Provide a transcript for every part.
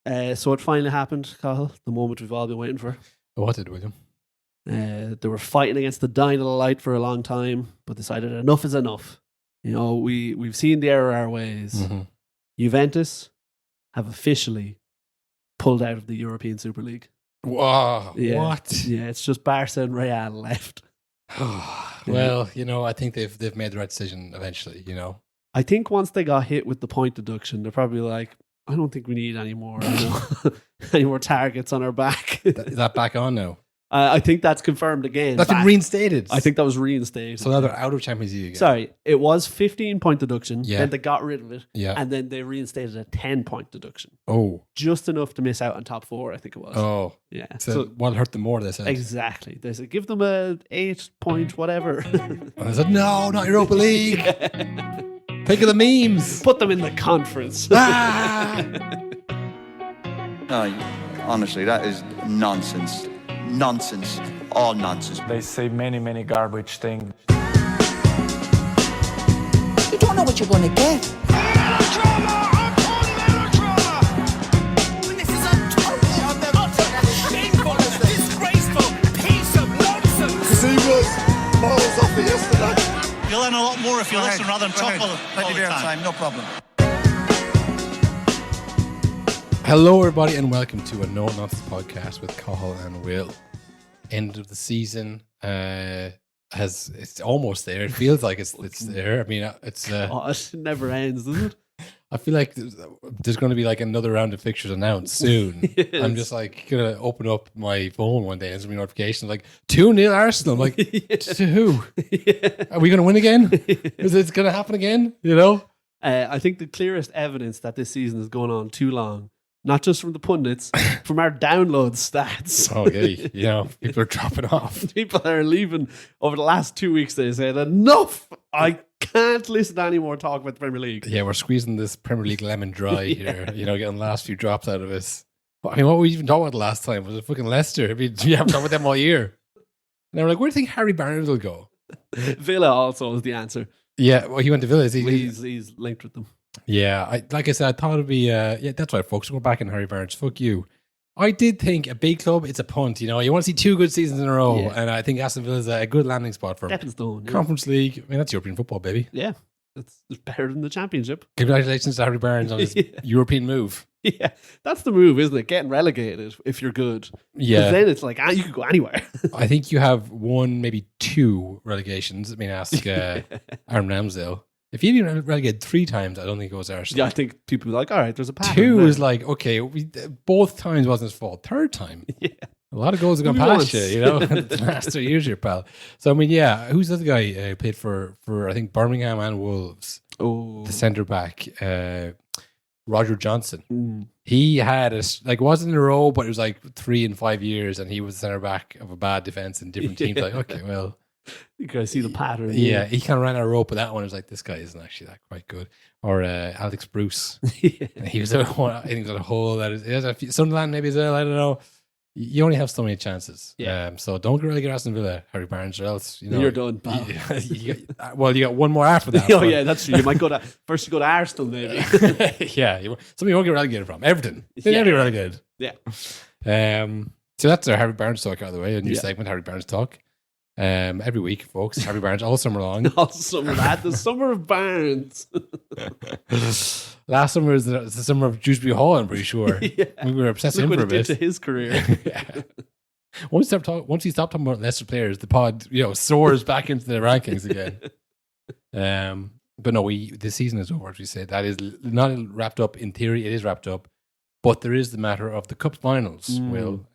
So it finally happened, Cahill, the moment we've all been waiting for. What did William? They were fighting against the dying of the light for a long time, but decided enough is enough. You know, we've seen the error our ways. Mm-hmm. Juventus have officially pulled out of the European Super League. Wow. Yeah. What? Yeah, it's just Barca and Real left. Well, you know, I think they've made the right decision eventually, you know. I think once they got hit with the point deduction, they're probably like, I don't think we need any more, any more targets on our back. Is that back on now? I think that's confirmed again. That's been reinstated. I think that was reinstated. So now they're out of Champions League again. Sorry, it was 15-point deduction. Yeah. Then they got rid of it. Yeah. And then they reinstated a 10-point deduction. Oh. Just enough to miss out on top 4, I think it was. Oh. Yeah. So what hurt them more, they said? Exactly. They said, give them a 8-point whatever. And I said, no, not Europa League. Think of the memes. Put them in the conference. No, honestly, that is nonsense. Nonsense. All nonsense. They say many garbage things. You don't know what you're going to get. Melodrama upon melodrama. This is a total Shameful, disgraceful piece of nonsense. He was miles off it yesterday. You'll learn a lot more if you listen rather than talk all the time. No problem. Hello, everybody, and welcome to a No Nonsense podcast with Cahill and Will. End of the season it's almost there. It feels like it's there. I mean, it's it never ends, does it? I feel like there's going to be like another round of fixtures announced soon. Yes. I'm just like going to open up my phone one day and there's going to be notifications like 2-0 Arsenal. I'm like, to who? Yeah. Are we going to win again? Is it going to happen again? You know? I think the clearest evidence that this season is going on too long, not just from the pundits, from our download stats. Okay, you know, people are dropping off. People are leaving over the last 2 weeks. They said, enough. I can't listen to any more talk about the Premier League. Yeah, we're squeezing this Premier League lemon dry here, you know, getting the last few drops out of us. I mean, what were we even talking about the last time? Was it fucking Leicester? I mean, we haven't talked about them all year. And they were like, where do you think Harry Barnes will go? Villa also is the answer. Yeah, well, he went to Villa. He's linked with them. Yeah, like I said, I thought it'd be, yeah, that's right, folks. We're back in Harry Barnes. Fuck you. I did think a big club, it's a punt, you know. You want to see 2 good seasons in a row, and I think Aston Villa is a good landing spot for Stepping stone. Yeah. Conference League. I mean, that's European football, baby. Yeah, it's better than the Championship. Congratulations to Harry Barnes on his European move. Yeah, that's the move, isn't it? Getting relegated if you're good. Yeah. Then it's like, you could go anywhere. I think you have 1, maybe 2 relegations. I mean, ask Aaron Ramsdale. If he'd been relegated 3 times, I don't think it was Arsenal. Yeah, I think people were like, all right, there's a pattern. 2 there. is like, okay, both times wasn't his fault. 3rd time, Yeah. a lot of goals have gone past you, know, the last 3 years here, pal. So, I mean, yeah, who's the other guy who played for, I think, Birmingham and Wolves? Oh. The centre back, Roger Johnson. Mm. He had, wasn't in a row, but it was like 3 and 5 years, and he was the centre back of a bad defence in different teams. Like, okay, well. You guys see the pattern. Yeah, he kind of ran out of rope, but that one was like, this guy isn't actually that quite good. Or Alex Bruce. Yeah. He was I think he got a hole that is Sunderland maybe as well, I don't know. You only have so many chances. Yeah. So don't really get Aston Villa, Harry Barnes, or else You're done, pal. you got one more after that. Oh yeah, that's true. You might go to first. You go to Arsenal, maybe. Yeah, something you won't get relegated from. Everton. They never get relegated. Yeah. So that's our Harry Barnes talk out of the way. A new segment, Harry Barnes talk. Every week, folks. Harry Barnes all summer long. All summer, the summer of Barnes. Last summer was the summer of Dewsbury Hall, I'm pretty sure. Yeah. We were obsessed with Look him what for a it did bit. to his career. Yeah. Once he stopped talking about Leicester players, the pod, soars back into the rankings again. But no, the season is over, as we say. That is not wrapped up. In theory, it is wrapped up. But there is the matter of the Cup finals, Will.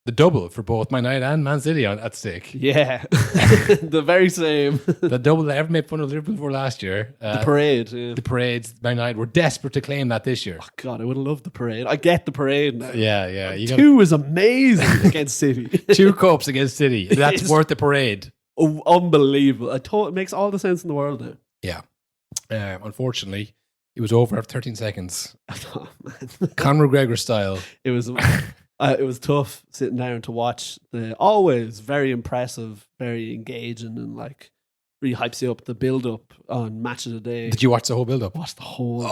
The double for both Man United and Man City at stake. Yeah. The very same. The double that ever made fun of Liverpool for last year. The parade. Yeah. The parades, Man United were desperate to claim that this year. Oh, God, I would have loved the parade. I get the parade now. Yeah. 2 was amazing against City. 2 cups against City. That's worth the parade. Oh, unbelievable. It makes all the sense in the world now. Yeah. Unfortunately, it was over after 13 seconds. Oh, man. Conor McGregor style. It was tough sitting down to watch the always very impressive, very engaging, and really hypes you up the build up on Match of the Day. Did you watch the whole build up? Watched the whole.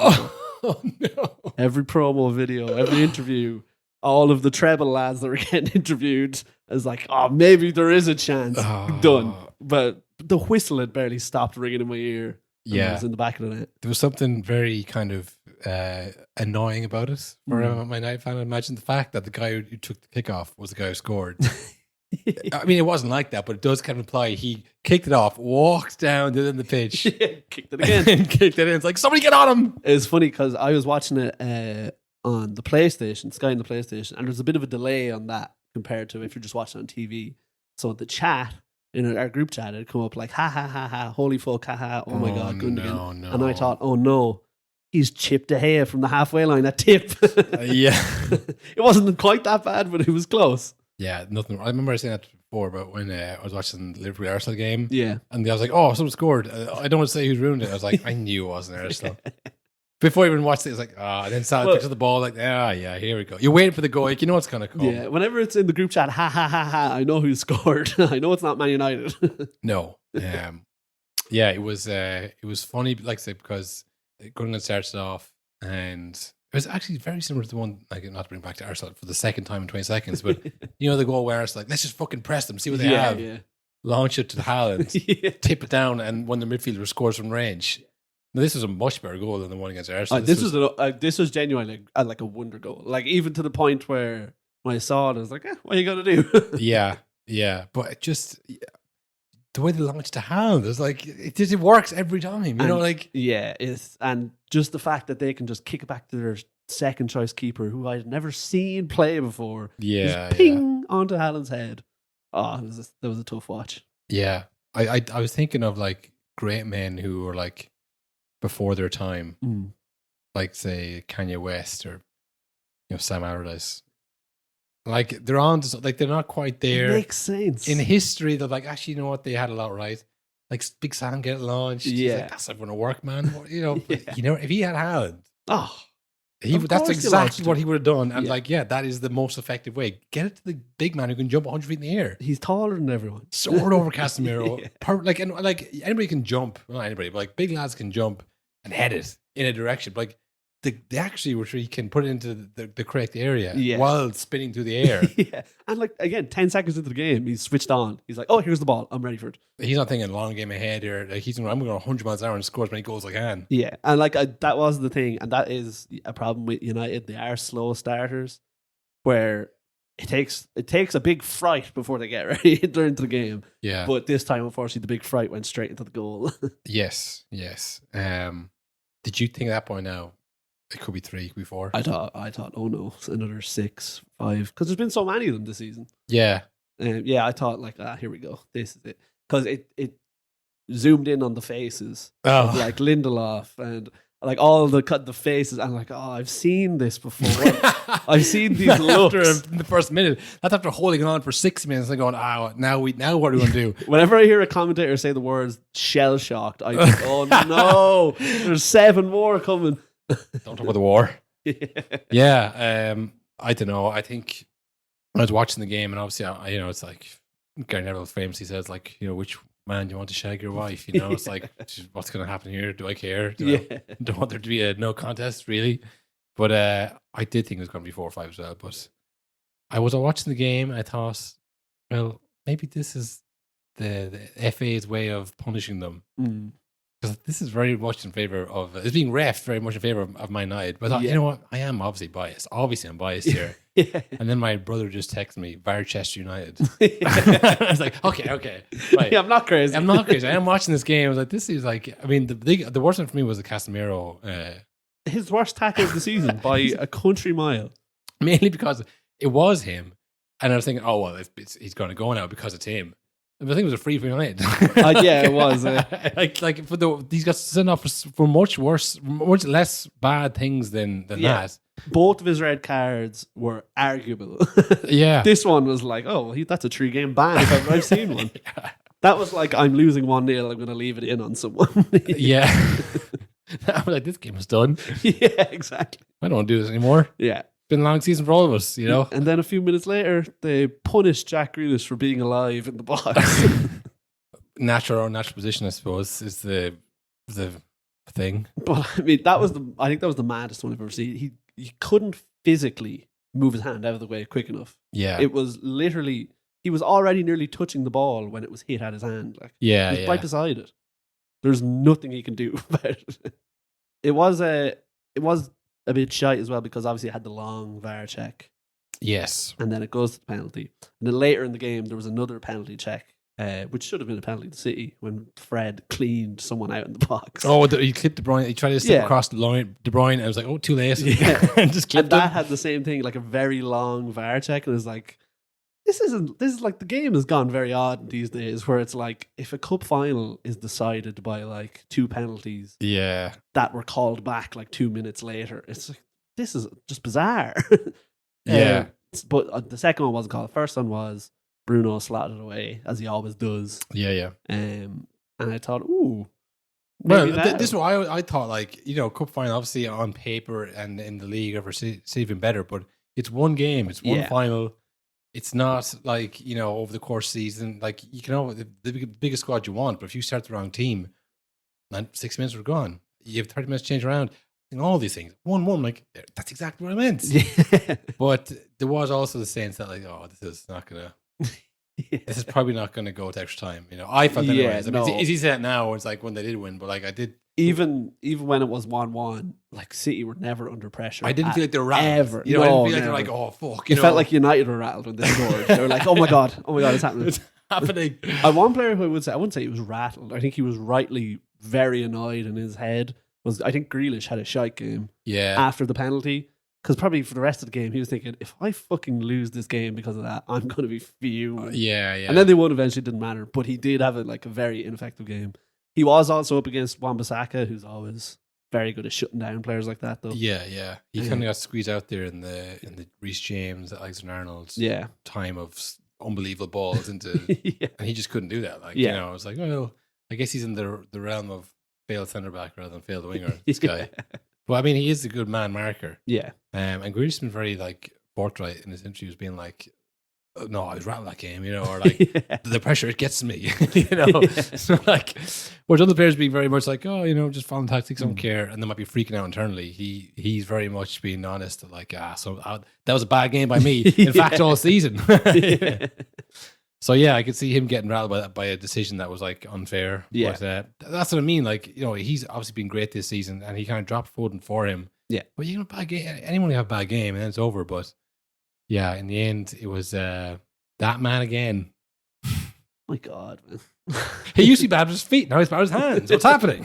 Oh no. Every promo video, every interview, all of the treble lads that were getting interviewed is like, oh, maybe there is a chance. Done. But the whistle had barely stopped ringing in my ear. Yeah. It was in the back of the net. There was something very kind of annoying about it for my United fan. I imagine the fact that the guy who took the kickoff was the guy who scored. I mean, it wasn't like that, but it does kind of imply he kicked it off, walked down to the pitch, Kicked it again. and kicked it in. It's like, somebody get on him. It's funny because I was watching it on the PlayStation, Sky on the PlayStation, and there's a bit of a delay on that compared to if you're just watching on TV. So the chat, in our group chat, it'd come up like, ha ha ha ha, holy fuck, ha ha, oh my God, Gundogan. No. And I thought, oh no, he's chipped De Gea from the halfway line at tip. Yeah. It wasn't quite that bad, but it was close. Yeah, nothing. I remember saying that before, but when I was watching the Liverpool Arsenal game, Yeah. and I was like, "Oh, someone scored." I don't want to say who's ruined it. I was like, I knew it wasn't Arsenal. Before I even watched it, it was like, and then Salah picks up the ball, like, yeah, here we go. You're waiting for the goal, like, you know what's gonna come. Yeah, whenever it's in the group chat, ha ha ha ha, I know who scored. I know it's not Man United. No, yeah, it was funny, like I said, because Gundogan starts it off, and it was actually very similar to the one, like, not to bring back to Arsenal for the second time in 20 seconds, but you know the goal where it's like, let's just fucking press them, see what they have. Yeah. Launch it to the Haaland, tip it down, and when the midfielder scores from range. Now, this was a much better goal than the one against Arsenal. This was genuinely like a wonder goal. Like, even to the point where when I saw it, I was like, what are you going to do? Yeah. But it just, the way they launched to Haaland, it's like, it works every time. You know, like. Yeah, and just the fact that they can just kick it back to their second choice keeper, who I'd never seen play before. Yeah. Just ping onto Haaland's head. Oh, that was a tough watch. Yeah. I was thinking of, like, great men who were, like, before their time, like, say, Kanye West or, you know, Sam Allardyce. Like, they're on to, like, they're not quite there. It makes sense. In history, they're like, actually, you know what? They had a lot right. Like, Big Sam get launched. Yeah. Like, that's not going to work, man. You know, but, you know, if he had Haaland, that's exactly what he would have done. And like, that is the most effective way. Get it to the big man who can jump 100 feet in the air. He's taller than everyone. Soared over Casemiro. Like anybody can jump. Well, not anybody, but like big lads can jump and head it in a direction. But like the actually, which he can put it into the correct area while spinning through the air. Yeah. And like, again, 10 seconds into the game, he's switched on. He's like, oh, here's the ball. I'm ready for it. He's not thinking long game ahead or like I'm going to go 100 miles an hour and score as many goals as I can. Yeah. And like, that was the thing. And that is a problem with United. They are slow starters where it takes a big fright before they get ready into the game. Yeah. But this time, unfortunately, the big fright went straight into the goal. Yes. Did you think at that point now, it could be 3, it could be 4? I thought, oh no, it's another 6, 5. Because there's been so many of them this season. Yeah. I thought like, here we go. This is it. Because it zoomed in on the faces of like Lindelof and like all the faces. And like, I've seen this before. I've seen these looks. After the first minute. That's after holding on for 6 minutes and going, now what are we going to do? Whenever I hear a commentator say the words shell shocked, I think, oh no, there's 7 more coming. Don't talk about the war. Yeah. I don't know. I think I was watching the game, and obviously, it's like Gary Neville famously says, like, you know, which man do you want to shag your wife? You know, it's like, what's going to happen here? Do I care? Don't want there to be a no contest, really. But I did think it was going to be 4 or 5 as well. But I was watching the game, and I thought, well, maybe this is the FA's way of punishing them. Because this is very much in favor of, it's being ref very much in favor of Man United. But I thought, you know what? I am obviously biased. Obviously, I'm biased here. And then my brother just texted me, Varchester United. I was like, okay. Right. Yeah, I'm not crazy. I am watching this game. I was like, this is like, I mean, the worst one for me was the Casemiro. His worst tackle of the season by a country mile. Mainly because it was him. And I was thinking, oh, well, he's going to go now because it's him. I think it was a free for United. Yeah, it was. Like for these got sent off for much worse, much less bad things than that. Both of his red cards were arguable. Yeah. This one was like, that's a 3-game ban if I've seen one. That was like, I'm losing 1-0, I'm going to leave it in on someone. Yeah. I was like, this game is done. Yeah, exactly. I don't want to do this anymore. Yeah. Been a long season for all of us, you know. And then a few minutes later, they punished Jack Grealish for being alive in the box. Natural position, I suppose, is the thing. But I mean, I think that was the maddest one I've ever seen. He couldn't physically move his hand out of the way quick enough. Yeah. It was literally, he was already nearly touching the ball when it was hit at his hand. Like, Yeah, he was right beside it. There's nothing he can do about it. It was a bit shite as well because obviously it had the long VAR check. Yes. And then it goes to the penalty. And then later in the game, there was another penalty check, which should have been a penalty to City when Fred cleaned someone out in the box. Oh, he clipped De Bruyne. He tried to step across the line. De Bruyne, and I was like, oh, too late. Yeah. And just clipped And that him. had the same thing, like a very long VAR check. And it was like, this is like, the game has gone very odd these days where it's like, if a cup final is decided by like 2 penalties Yeah. that were called back like 2 minutes later, it's like, this is just bizarre. Yeah. But the second one wasn't called. The first one was Bruno slotted it away, as he always does. Yeah. And I thought, ooh. Well, maybe now. this is what I thought, like, you know, cup final, obviously on paper and in the league, it's even better, but it's one game, it's one final. It's not like, you know, over the course of the season, like, you can have the biggest squad you want, but if you start the wrong team, and 6 minutes are gone, you have 30 minutes to change around, and all these things. 1-1, like, that's exactly what I meant. Yeah. But there was also the sense that, like, oh, this is not going to. This is probably not going to go to extra time. You know, I felt that. Yeah, I mean, it's easy to say that now. It's like when they did win, but like I did. Even when it was 1-1, like City were never under pressure. I didn't feel like they were rattled. Ever. You know, I didn't feel like never. they're like, oh fuck. It felt like United were rattled when they scored. They were like, oh my god, it's happening. It's happening. One player who I wouldn't say he was rattled. I think he was rightly very annoyed in his head. I think Grealish had a shite game. Yeah. After the penalty. Because probably for the rest of the game, he was thinking, if I fucking lose this game because of that, I'm going to be fuming. Yeah. And then they won eventually, didn't matter. But he did have a very ineffective game. He was also up against Wan-Bissaka, who's always very good at shutting down players like that, though. Yeah. He kind of got squeezed out there in the Reece James, Alexander-Arnold's time of unbelievable balls into, and he just couldn't do that. Like, you know, I was like, well, I guess he's in the realm of failed centre back rather than failed winger. This guy. Well, I mean, he is a good man marker. Yeah. And Grealish has been very like forthright in his interviews, being like, no, I was rattled that game, you know, or like the pressure, it gets to me, you know. So like, whereas other players being very much like, oh, you know, just following tactics, don't care, and they might be freaking out internally. He's very much being honest, like, that was a bad game by me. In fact, all season. So yeah, I could see him getting rattled by a decision that was like unfair. Yeah, but, that's what I mean. Like, you know, he's obviously been great this season, and he kind of dropped Foden for him. Yeah, but you know, bad game. Anyone can have a bad game, and then it's over. But yeah, in the end, it was that man again. My God, man. He used to be bad with his feet. Now he's bad with his hands. What's happening?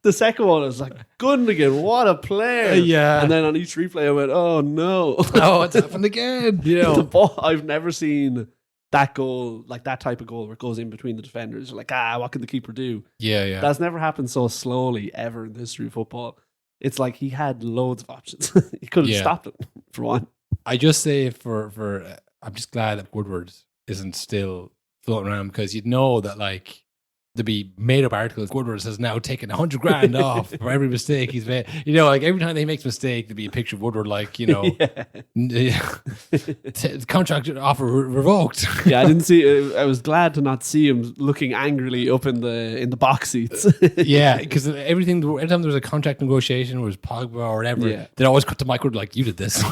The second one was like, Gundogan, what a player. Yeah. And then on each replay, I went, oh no. Oh, it's happened again. You know, the ball, I've never seen that goal, like that type of goal where it goes in between the defenders. You're like, what can the keeper do? Yeah. That's never happened so slowly ever in the history of football. It's like he had loads of options. He could have stopped it, for one. I just say I'm just glad that Woodward isn't still floating around, because you'd know that like there'd be made up articles. Woodward has now taken $100,000 off for every mistake he's made. You know, like every time he makes a mistake, there'd be a picture of Woodward, like, you know, contract offer revoked. Yeah, I didn't see. I was glad to not see him looking angrily up in the box seats. Yeah, because every time there was a contract negotiation, or it was Pogba or whatever, they'd always cut to Mike Wood like, you did this.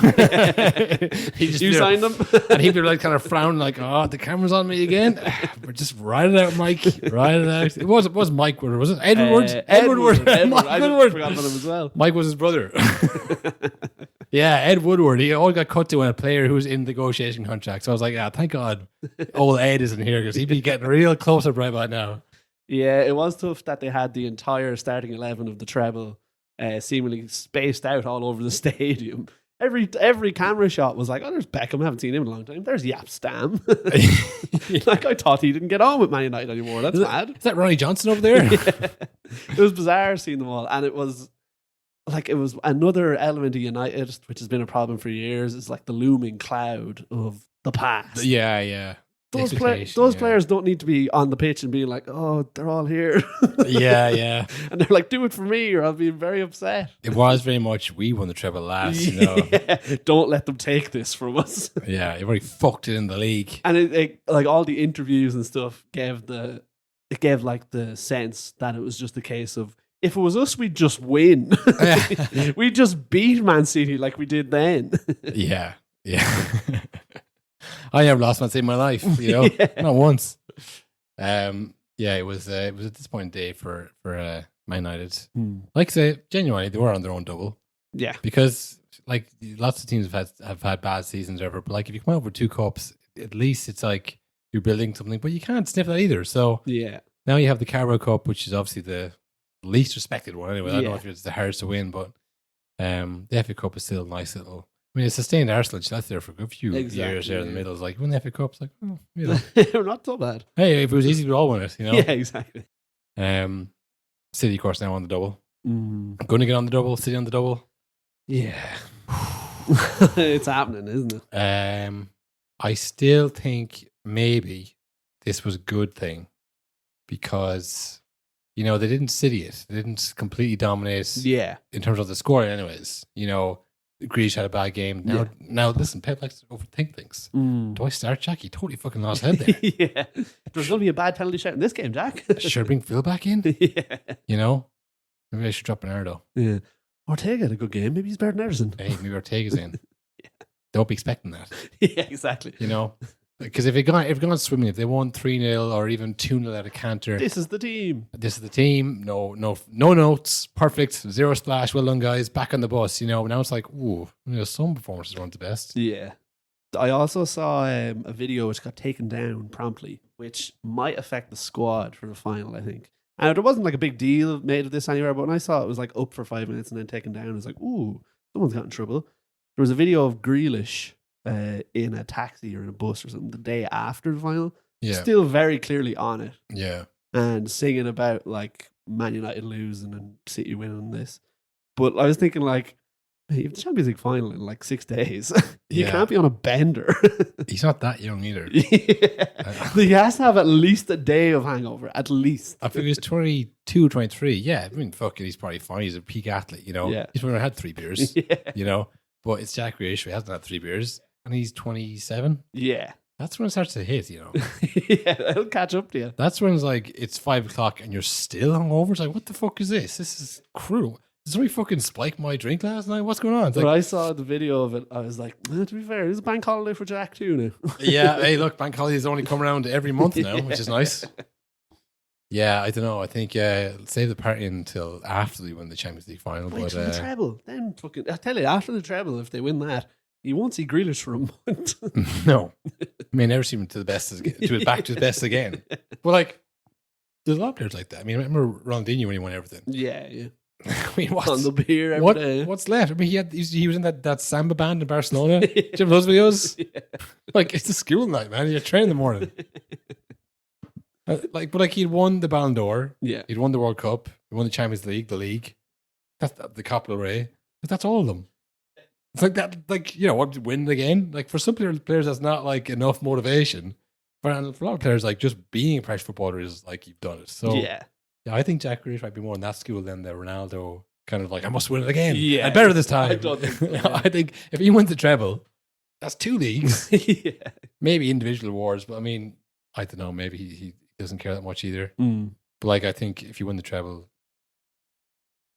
You signed them, and he'd be like kind of frowning, like, oh, the camera's on me again. But just write it out, Mike. Write it out. It was Mike Woodward, was it? Edward Wood. Edward Wood. I forgot about him as well. Mike was his brother. Yeah, Ed Woodward. He all got cut to when a player who was in negotiation contract. So I was like, thank God old Ed isn't here, because he'd be getting real close up right about now. Yeah, it was tough that they had the entire starting 11 of the treble seemingly spaced out all over the stadium. Every camera shot was like, oh, there's Beckham. I haven't seen him in a long time. There's Yap Stam. Like, I thought he didn't get on with Man United anymore. That's mad. Is that Ronnie Johnson over there? Yeah. It was bizarre seeing them all. And it was another element of United, which has been a problem for years, is like the looming cloud of the past. Yeah. Those players don't need to be on the pitch and being like, oh, they're all here. Yeah. And they're like, do it for me or I'll be very upset. It was very much, we won the treble last, you know. Yeah. Don't let them take this from us. Yeah, you've already fucked it in the league. And it like all the interviews and stuff gave like the sense that it was just a case of, if it was us, we'd just win. We'd just beat Man City like we did then. Yeah. I never lost Man City in my life, you know, not once. It was a disappointing day for Man United. Like I say, genuinely, they were on their own double. Yeah, because like lots of teams have had bad seasons or whatever, but like if you come out with 2 cups, at least it's like you're building something. But you can't sniff that either. So yeah. Now you have the Carabao Cup, which is obviously the least respected one anyway. I don't know if it's the hardest to win, but the FA Cup is still a nice little. I mean, it's sustained Arsenal. That's there for a good few years there in the middle. It's like, win the FA Cup. It's like, oh, you know. We're not so bad. Hey, if it was easy, we'd all win it, you know? Yeah, exactly. City, of course, now on the double. Going to get on the double. City on the double. Yeah. It's happening, isn't it? I still think maybe this was a good thing because, you know, they didn't City it. They didn't completely dominate in terms of the scoring anyways. You know, Grealish had a bad game. Now listen, Pep likes to overthink things. Do I start Jack? He totally fucking lost head there. Yeah. There's going to be a bad penalty shot in this game, Jack. Should I bring Phil back in? Yeah. You know? Maybe I should drop Bernardo. Yeah. Ortega had a good game. Maybe he's better than Ederson. Hey, maybe Ortega's in. Don't be expecting that. Yeah, exactly. You know? Because if it gone swimming, if they won 3-0 or even 2-0 at a canter. This is the team. No notes. Perfect. 0 splash. Well done, guys. Back on the bus. You know, now it's like, ooh, you know, some performances weren't the best. Yeah. I also saw a video which got taken down promptly, which might affect the squad for the final, I think. And there wasn't like a big deal made of this anywhere, but when I saw it was like up for 5 minutes and then taken down, I was like, ooh, someone's got in trouble. There was a video of Grealish in a taxi or in a bus or something the day after the final. Yeah. Still very clearly on it. Yeah. And singing about like Man United losing and City winning this. But I was thinking like, hey, you have the Champions League final in like 6 days. You can't be on a bender. He's not that young either. He has to have at least a day of hangover, at least. I think he was 22, 23. Yeah, I mean, fuck it, he's probably fine. He's a peak athlete, you know. Yeah. He's probably had 3 beers, you know. But it's Jack Grealish, he hasn't had 3 beers. And he's 27. Yeah. That's when it starts to hit, you know. Yeah, it'll catch up to you. That's when it's like, it's 5 o'clock and you're still hungover. It's like, what the fuck is this? This is cruel. Did somebody fucking spike my drink last night? What's going on? When I saw the video of it, I was like, to be fair, it's a bank holiday for Jack too now. Yeah, hey, look, bank holidays only come around every month now, which is nice. Yeah, I don't know. I think save the party until after they win the Champions League final. Wait till the treble. Then fucking, I tell you, after the treble, if they win that, you won't see Grealish for a month. No. I may never see him to the best back to his best again. But like, there's a lot of players like that. I mean, I remember Ronaldinho when he won everything. Yeah. I mean, on the beer every day. What's left? I mean, he was in that samba band in Barcelona. Do you remember those videos? Yeah. Like, it's a school night, man. You're training in the morning. But he'd won the Balon Dor. Yeah. He'd won the World Cup. He won the Champions League, the league. That's the Copa del Rey. That's all of them. It's like that, like, you know, what, win again? Like, for some players, that's not like enough motivation. For a lot of players, like, just being a professional footballer is like, you've done it. So, yeah, I think Jack Grealish might be more in that school than the Ronaldo kind of like, I must win it again. Yeah. And better this time. I don't think so, yeah. I think if he wins the treble, that's 2 leagues. Yeah. Maybe individual awards, but I mean, I don't know, maybe he doesn't care that much either. But like, I think if you win the treble,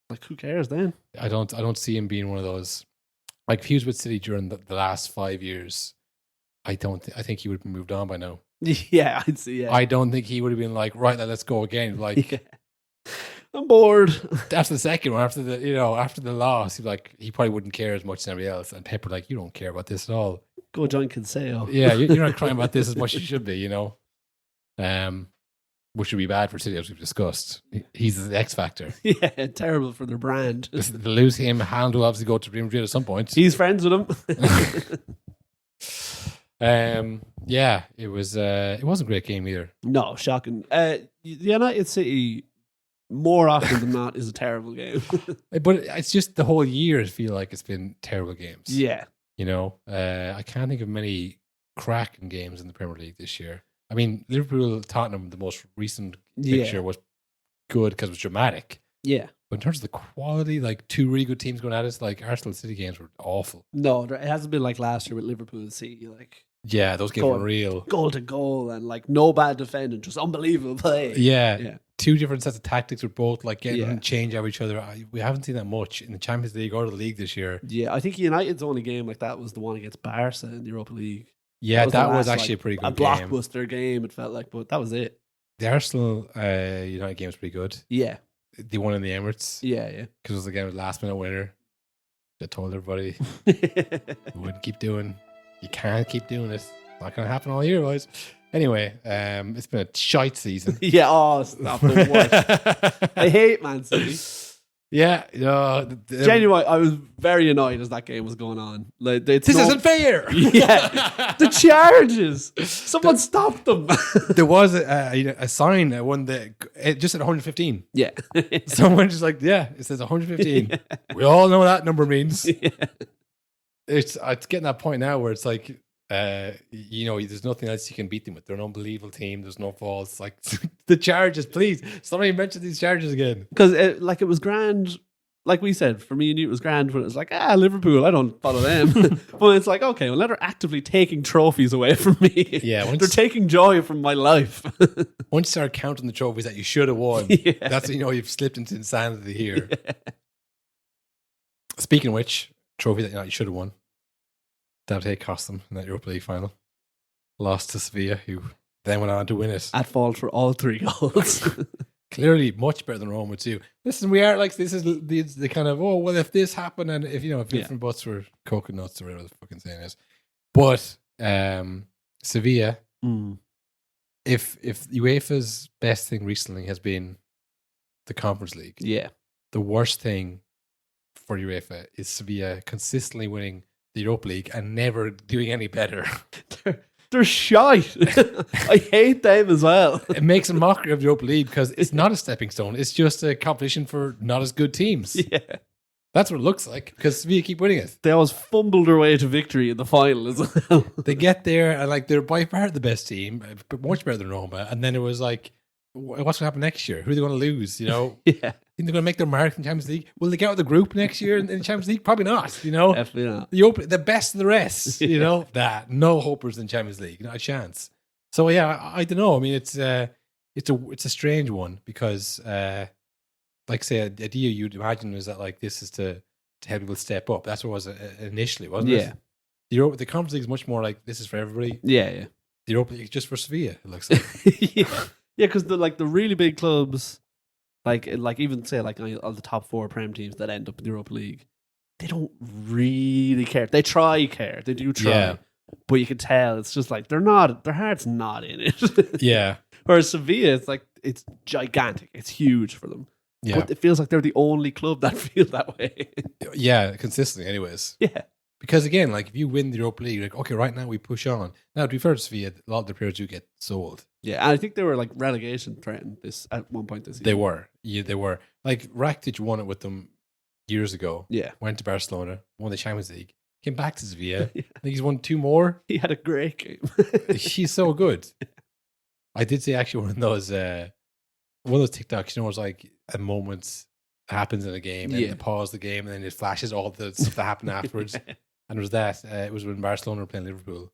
like, who cares then? I don't see him being one of those. Like, if he was with City during the last 5 years, I think he would have moved on by now. Yeah, I'd see. Yeah. I don't think he would have been like, right, now let's go again. Like, I'm bored. After the second one, after the loss, he probably wouldn't care as much as everybody else. And Pep were like, you don't care about this at all. Go join Consejo. Yeah, you're not crying about this as much as you should be, you know. Which would be bad for City, as we've discussed. He's the X factor. Yeah, terrible for their brand. To lose him, Haaland will obviously go to Real Madrid at some point. He's friends with him. Yeah, it wasn't a great game either. No, shocking. The United City, more often than not, is a terrible game. But it's just the whole year I feel like it's been terrible games. Yeah. You know, I can't think of many cracking games in the Premier League this year. I mean, Liverpool-Tottenham, the most recent fixture was good because it was dramatic. Yeah. But in terms of the quality, like 2 really good teams going at it, like Arsenal City games were awful. No, it hasn't been like last year with Liverpool and City. Like, yeah, those games were real. Goal to goal and like no bad defending, just unbelievable play. Yeah. two different sets of tactics with both like getting Yeah. change of each other. We haven't seen that much in the Champions League or the league this year. Yeah, I think United's only game like that was the one against Barca in the Europa League. Yeah, the that was last, actually a pretty good a game. blockbuster game. It felt like, but that was it. The Arsenal United game was pretty good. Yeah, They won in the Emirates yeah, because it was again a last minute winner. They told everybody yeah. we wouldn't keep doing. You can't keep doing this. It's not going to happen all year, boys. Anyway, it's been a shite season. Yeah, oh, stop the worst. I hate Man City. Yeah, Genuinely, I was very annoyed as that game was going on. Like, this isn't fair. Yeah, the charges. Someone stop them. There was a sign at one that it just said 115. Yeah, Someone just like, yeah, it says 115. Yeah. We all know what that number means. Yeah. It's getting that point now where it's like, there's nothing else you can beat them with. They're an unbelievable team. There's no faults. Like the charges, please. Somebody mention these charges again. Because it was grand. Like we said, for me and you, it was grand when it was like, Liverpool, I don't follow them. But it's like, okay, well, they're actively taking trophies away from me. Yeah, they're taking joy from my life. Once you start counting the trophies that you should have won, that's when you know you've slipped into insanity here. Yeah. Speaking of which, trophy that you should have won. That cost them in that Europa League final. Lost to Sevilla, who then went on to win it. At fault for all 3 goals. Clearly much better than Roma too. Listen, we are like, this is the kind of, if this happened and if different butts were coconuts or whatever the fucking saying is. But Sevilla, if UEFA's best thing recently has been the Conference League, the worst thing for UEFA is Sevilla consistently winning the Europa League and never doing any better. They're shite. I hate them as well. It makes a mockery of the Europa League because it's not a stepping stone. It's just a competition for not as good teams. Yeah. That's what it looks like because Sevilla keep winning it. They always fumble their way to victory in the final as well. They get there and like they're by far the best team, but much better than Roma. And then it was like, what's going to happen next year? Who are they going to lose? Yeah. Think they're going to make their mark in the Champions League? Will they get out of the group next year in the Champions League? Probably not. Definitely not. The best of the rest. No hopers in Champions League, not a chance. So I don't know. I mean, it's a strange one because, like say, a idea you'd imagine was that like this is to help people step up. That's what it was initially, wasn't it? Yeah. The Conference League is much more like this is for everybody. Yeah. The Europa League is just for Sevilla. It looks like. Yeah, because the really big clubs. Like even say like all the top 4 Prem teams that end up in the Europa League, they don't really care. They care. They do try, but you can tell it's just like their heart's not in it. Yeah. Whereas Sevilla, it's like it's gigantic. It's huge for them. Yeah. But it feels like they're the only club that feel that way. Yeah, consistently. Anyways. Yeah. Because again, like if you win the Europa League, like okay, right now we push on. Now to be fair to Sevilla, a lot of the players do get sold. Yeah, and I think they were like relegation threatened at one point this season. They were. Yeah, they were. Like Rakitic won it with them years ago. Yeah. Went to Barcelona, won the Champions League, came back to Sevilla. I think he's won 2 more. He had a great game. He's so good. I did see actually one of those TikToks, it was like a moment happens in a game and they pause the game and then it flashes all the stuff that happened afterwards. And it was that. It was when Barcelona were playing Liverpool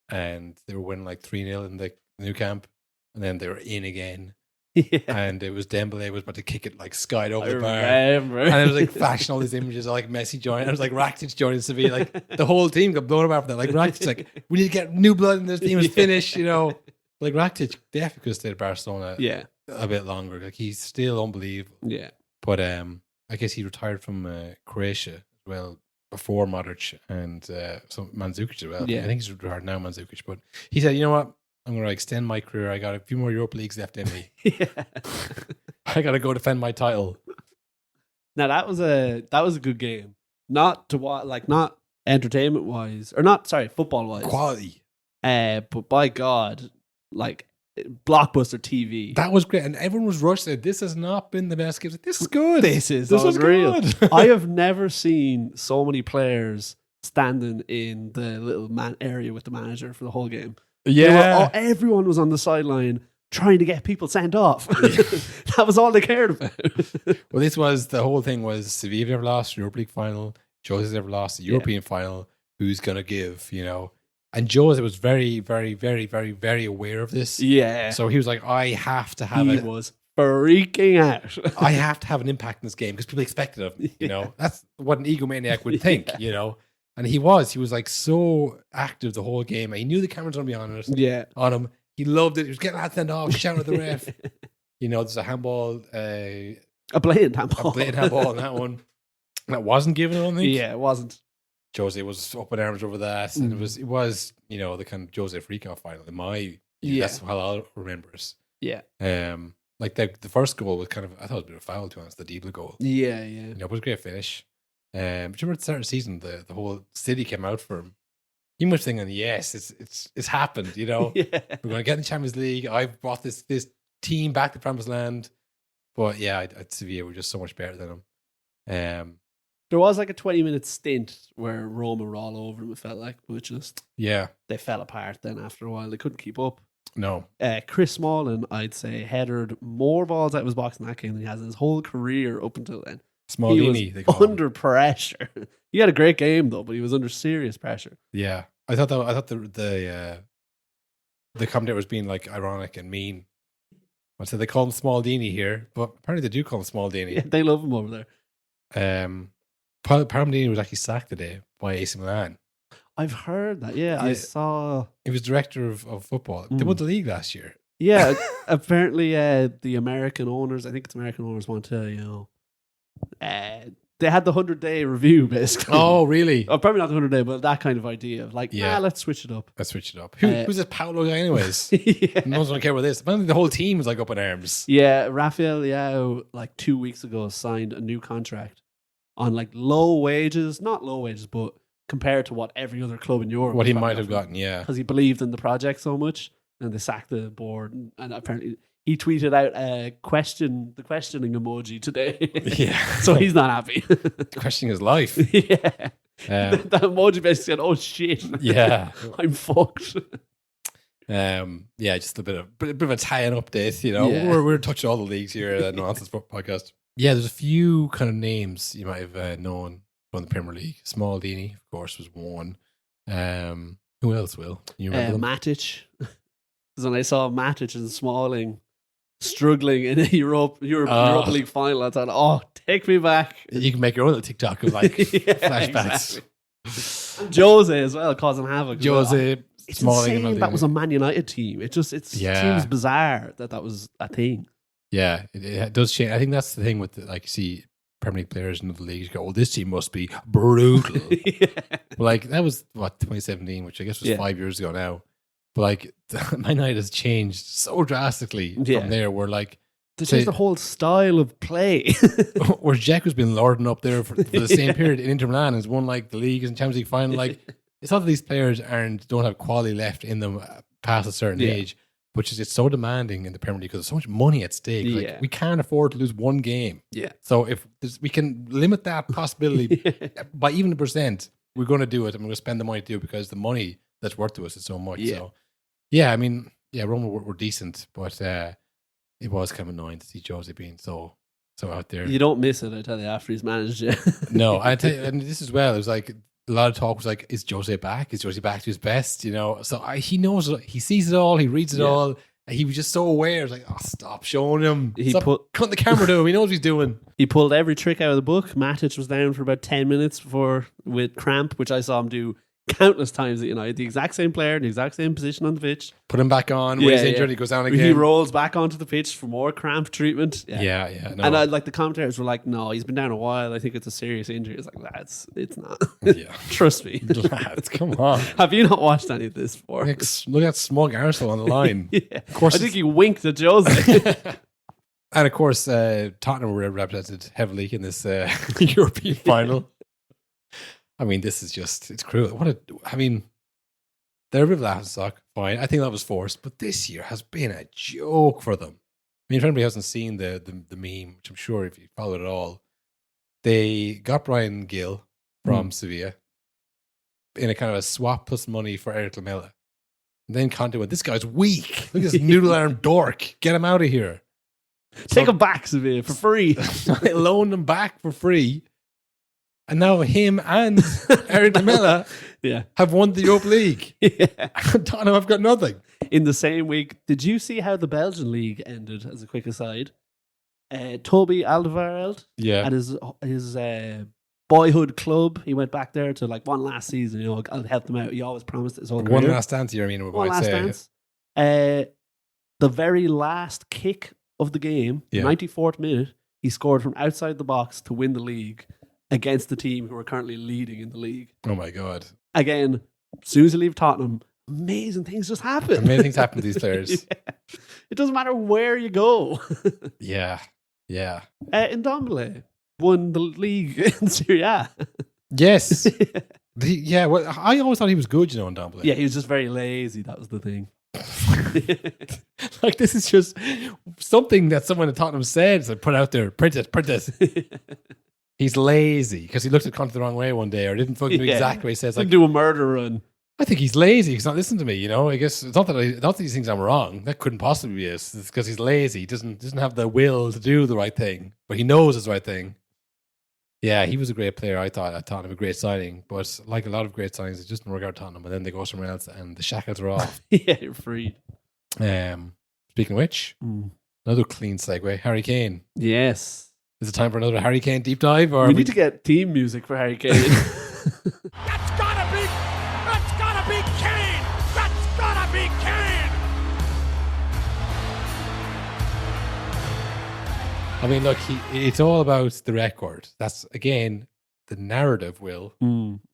and they were winning like 3-0 in the new camp, and then they were in again. Yeah. And it was Dembele was about to kick it like skied over the bar. And it was like flashing all these images of like Messi joining. It was like Rakitic joining Sevilla. Like the whole team got blown apart from that. Like Rakitic's like, we need to get new blood in this team and finish, Like Rakitic definitely could have stayed at Barcelona a bit longer. Like he's still unbelievable. Yeah. But I guess he retired from Croatia as well before Modric and Mandzukic as well. Yeah. I think he's retired now, Mandzukic. But he said, you know what? I'm going to extend my career. I got a few more Europa Leagues left in me. I got to go defend my title. Now that was a good game. Not to not entertainment wise, or not football wise. Quality. But by God, like blockbuster TV. That was great, and everyone was rushed. This has not been the best game. This is good. This is unreal. Good. I have never seen so many players standing in the little area with the manager for the whole game. Yeah, everyone was on the sideline trying to get people sent off. That was all they cared about. Well, the whole thing was Sevilla never lost the Europa League final. Jose's never lost the European final. Who's gonna give? And Jose was very, very, very, very, very aware of this. Yeah. So he was like, I have to have He it. was freaking out. I have to have an impact in this game because people expect it of me. You know, that's what an egomaniac would think. You know, and he was like so active the whole game. He knew the camera's gonna be on it. Yeah. On him. He loved it. He was getting that sent off, shouting at the ref. You know, there's a handball, A blatant handball. a blatant handball on that one. That wasn't given, I don't think. Yeah, it wasn't. Jose was up in arms over that, and it was you know the kind of Jose freakoff final in my that's how I'll remember it. Yeah. Like the first goal was kind of I thought it was a bit of a foul to be honest, the Diebler goal. Yeah. You know, it was a great finish. But you remember at the start of the season, the whole city came out for him. He was thinking, yes, it's happened. You know, Yeah. we're going to get in the Champions League. I've brought this team back to Promised Land. But yeah, at Sevilla, we're just so much better than them. There was like a 20-minute stint where Roma were all over him, it felt like, but just they fell apart then after a while. They couldn't keep up. No. Chris Smalling, I'd say, headered more balls out of his box in that game than he has in his whole career up until then. Smallini, he they was call him. under pressure. He had a great game though, but he was under serious pressure. Yeah, I thought the commentator was being like ironic and mean. I said they call him Smaldini here, but apparently they do call him Smaldini. Yeah, they love him over there. Palmdini was actually sacked today by AC Milan. I've heard that. Yeah, I saw. He was director of football. They won the league last year. Yeah, apparently the American owners, I think it's American owners, want to, they had the 100-day review, basically. Oh, really? Oh, probably not the 100-day, but that kind of idea of like, let's switch it up. Let's switch it up. Who's this Paolo guy anyways? Yeah. No one's going to care about this. Apparently the whole team was like up in arms. Yeah, Rafael Leao, like 2 weeks ago, signed a new contract on like low wages, not low wages, but compared to what every other club in Europe What he might have gotten, yeah. because he believed in the project so much, and they sacked the board, and apparently he tweeted out the questioning emoji today. Yeah. So he's not happy. Questioning his life. Yeah. That emoji basically said, "Oh shit, Yeah. I'm fucked." Yeah, just a bit of a tie-in update. You know, Yeah. we're touching all the leagues here at the Nonsense Podcast. Yeah, there's a few kind of names you might have known from the Premier League. Smaldini, of course, was one. Who else? Will you remember them? Matic? Because when I saw Matic and Smalling struggling in a Europa League final, I thought, "Oh, take me back." You can make your own little TikTok of like Yeah, flashbacks. exactly. And Jose as well, causing havoc. Jose, It's Smalling, insane and that was Maldini. a Man United team. It seems bizarre that was a thing. Yeah, it does change. I think that's the thing with like you see Premier League players in other leagues go, "Oh, this team must be brutal." Yeah. Well, like that was 2017, which I guess was 5 years ago now. But like Man United has changed so drastically from there. Where like They changed the whole style of play. where Dzeko's been lording up there for the same period in Inter Milan has won like the league and Champions League final. Like it's not that these players don't have quality left in them past a certain age, but just it's so demanding in the Premier League because there's so much money at stake. Like we can't afford to lose one game. Yeah. So if we can limit that possibility by even a percent, we're going to do it, and we're going to spend the money to do it because the money that's worth to us is so much. Yeah. So yeah, I mean, Roma were decent, but it was kind of annoying to see Jose being so out there. You don't miss it, I tell you, after he's managed you. No, I tell you, and this as well. It was like a lot of talk was like, "Is Jose back? Is Jose back to his best?" You know, so he knows, he sees it all, he reads it all. And he was just so aware. It's like, "Oh, stop showing him. Stop cutting the camera to him. He knows what he's doing." He pulled every trick out of the book. Matic was down for about 10 minutes with cramp, which I saw him do countless times at United. The exact same player in the exact same position on the pitch. Put him back on. When he's injured, he goes down again. He rolls back onto the pitch for more cramp treatment. Yeah. No. And like the commentators were like, "No, he's been down a while. I think it's a serious injury." It's like, lads, it's not. Yeah. Trust me. Lads, come on. Have you not watched any of this before? Look at Smug Arsehole on the line. Of course, I think he winked at Jose. And of course, Tottenham were represented heavily in this European final. I mean, this is just, it's cruel. They're a bit of laughing stock. Fine. I think that was forced. But this year has been a joke for them. I mean, if anybody hasn't seen the meme, which I'm sure if you follow it at all, they got Brian Gill from Sevilla in a kind of a swap plus money for Eric Lamela. And then Conte went, "This guy's weak. Look at this noodle arm dork. Get him out of here." Take him back, Sevilla, for free. I loaned him back for free. And now him and Eric Lamela have won the Europa League. Tottenham have got nothing. In the same week, did you see how the Belgian league ended, as a quick aside? Toby Alderweireld Yeah. at his boyhood club. He went back there to like one last season. I'll help them out. He always promised his whole One career. last dance, you mean? One last dance. The very last kick of the game, 94th minute, he scored from outside the box to win the league against the team who are currently leading in the league. Oh my God. Again, as soon as you leave Tottenham, amazing things just happen. Amazing things happen to these players. Yeah. It doesn't matter where you go. Yeah. Ndombele won the league in Serie A. Yes. Well, I always thought he was good, in Ndombele. Yeah, he was just very lazy. That was the thing. Like, this is just something that someone at Tottenham said. So put out there, print it. He's lazy because he looked at Conte the wrong way one day, or didn't fucking do exactly what he says. Like, do a murder run. I think he's lazy. He's not listening to me. I guess it's not that he thinks I'm wrong. That couldn't possibly be it. It's because he's lazy. He doesn't have the will to do the right thing, but he knows it's the right thing. Yeah, he was a great player. I thought Tottenham a great signing, but like a lot of great signings, it just didn't work out Tottenham, and then they go somewhere else, and the shackles are off. Yeah, you're freed. Speaking of which, another clean segue. Harry Kane. Yes. Is it time for another Harry Kane deep dive? Or we need to get theme music for Harry Kane. That's gotta be Kane. That's gotta be Kane. I mean, look, it's all about the record. That's, again, the narrative, Will,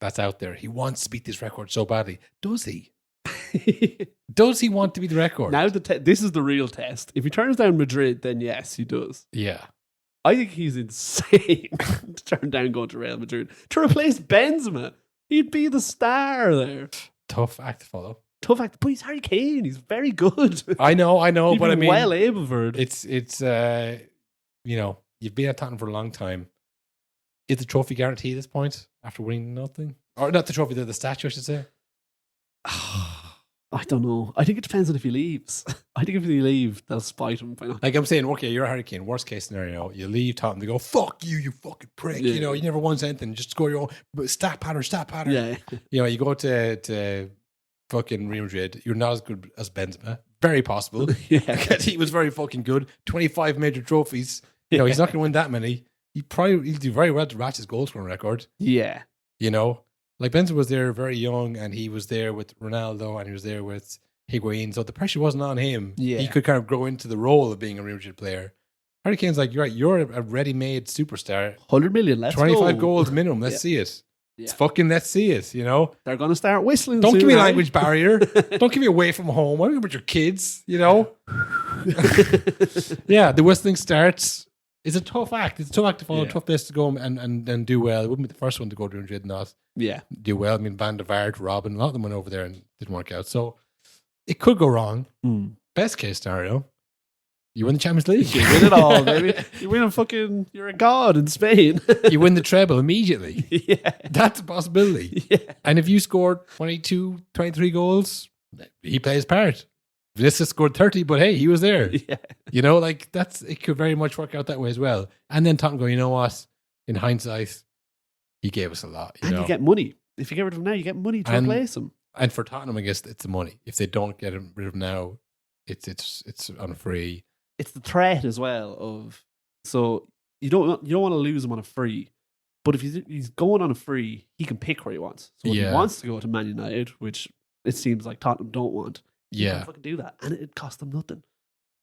that's out there. He wants to beat this record so badly. Does he? Does he want to beat the record? Now this is the real test. If he turns down Madrid, then yes, he does. Yeah. I think he's insane to turn down going to Real Madrid. To replace Benzema, he'd be the star there. Tough act to follow. Tough act, but he's Harry Kane. He's very good. I know, He'd but be I mean, well able for it. It's you've been at Tottenham for a long time. Is the trophy guaranteed at this point after winning nothing? Or not the trophy, the statue, I should say. I don't know. I think it depends on if he leaves. I think if he leaves, they'll spite him. Like I'm saying, okay, you're a Harry Kane. Worst case scenario, you leave Tottenham, they go, fuck you, you fucking prick. Yeah. You never won anything. Just score your own stat pattern. Yeah. You go to fucking Real Madrid, you're not as good as Benzema. Very possible. Yeah. He was very fucking good. 25 major trophies. He's not going to win that many. He'll do very well to match his goal scoring record. Yeah. Like Benzema was there very young, and he was there with Ronaldo, and he was there with Higuain. So the pressure wasn't on him. Yeah. He could kind of grow into the role of being a Real Madrid player. Harry Kane's like, you're a ready-made superstar. 100 million, let's 25 go. goals minimum. Let's see it. It's fucking let's see it, They're going to start whistling Don't soon, give me eh? language barrier. Don't give me away from home. What about your kids, Yeah, the whistling starts. It's a tough act. It's a tough act to follow, a tough place to go and do well. It wouldn't be the first one to go to Real Madrid not do well. I mean, Van der Vaart, Robin, a lot of them went over there and didn't work out. So it could go wrong. Best case scenario, you win the Champions League. You win it all, baby. You win you're a god in Spain. You win the treble immediately. Yeah. That's a possibility. Yeah. And if you scored 22, 23 goals, he plays part. Vinicius scored 30, but hey, he was there. Yeah. It could very much work out that way as well. And then Tottenham go, you know what? In hindsight, he gave us a lot. And you get money. If you get rid of him now, you get money to replace him. And for Tottenham, I guess it's the money. If they don't get rid of him now, it's on a free. It's the threat as well so you don't want to lose him on a free. But if he's going on a free, he can pick where he wants. So if he wants to go to Man United, which it seems like Tottenham don't want, you can fucking do that, and it cost them nothing.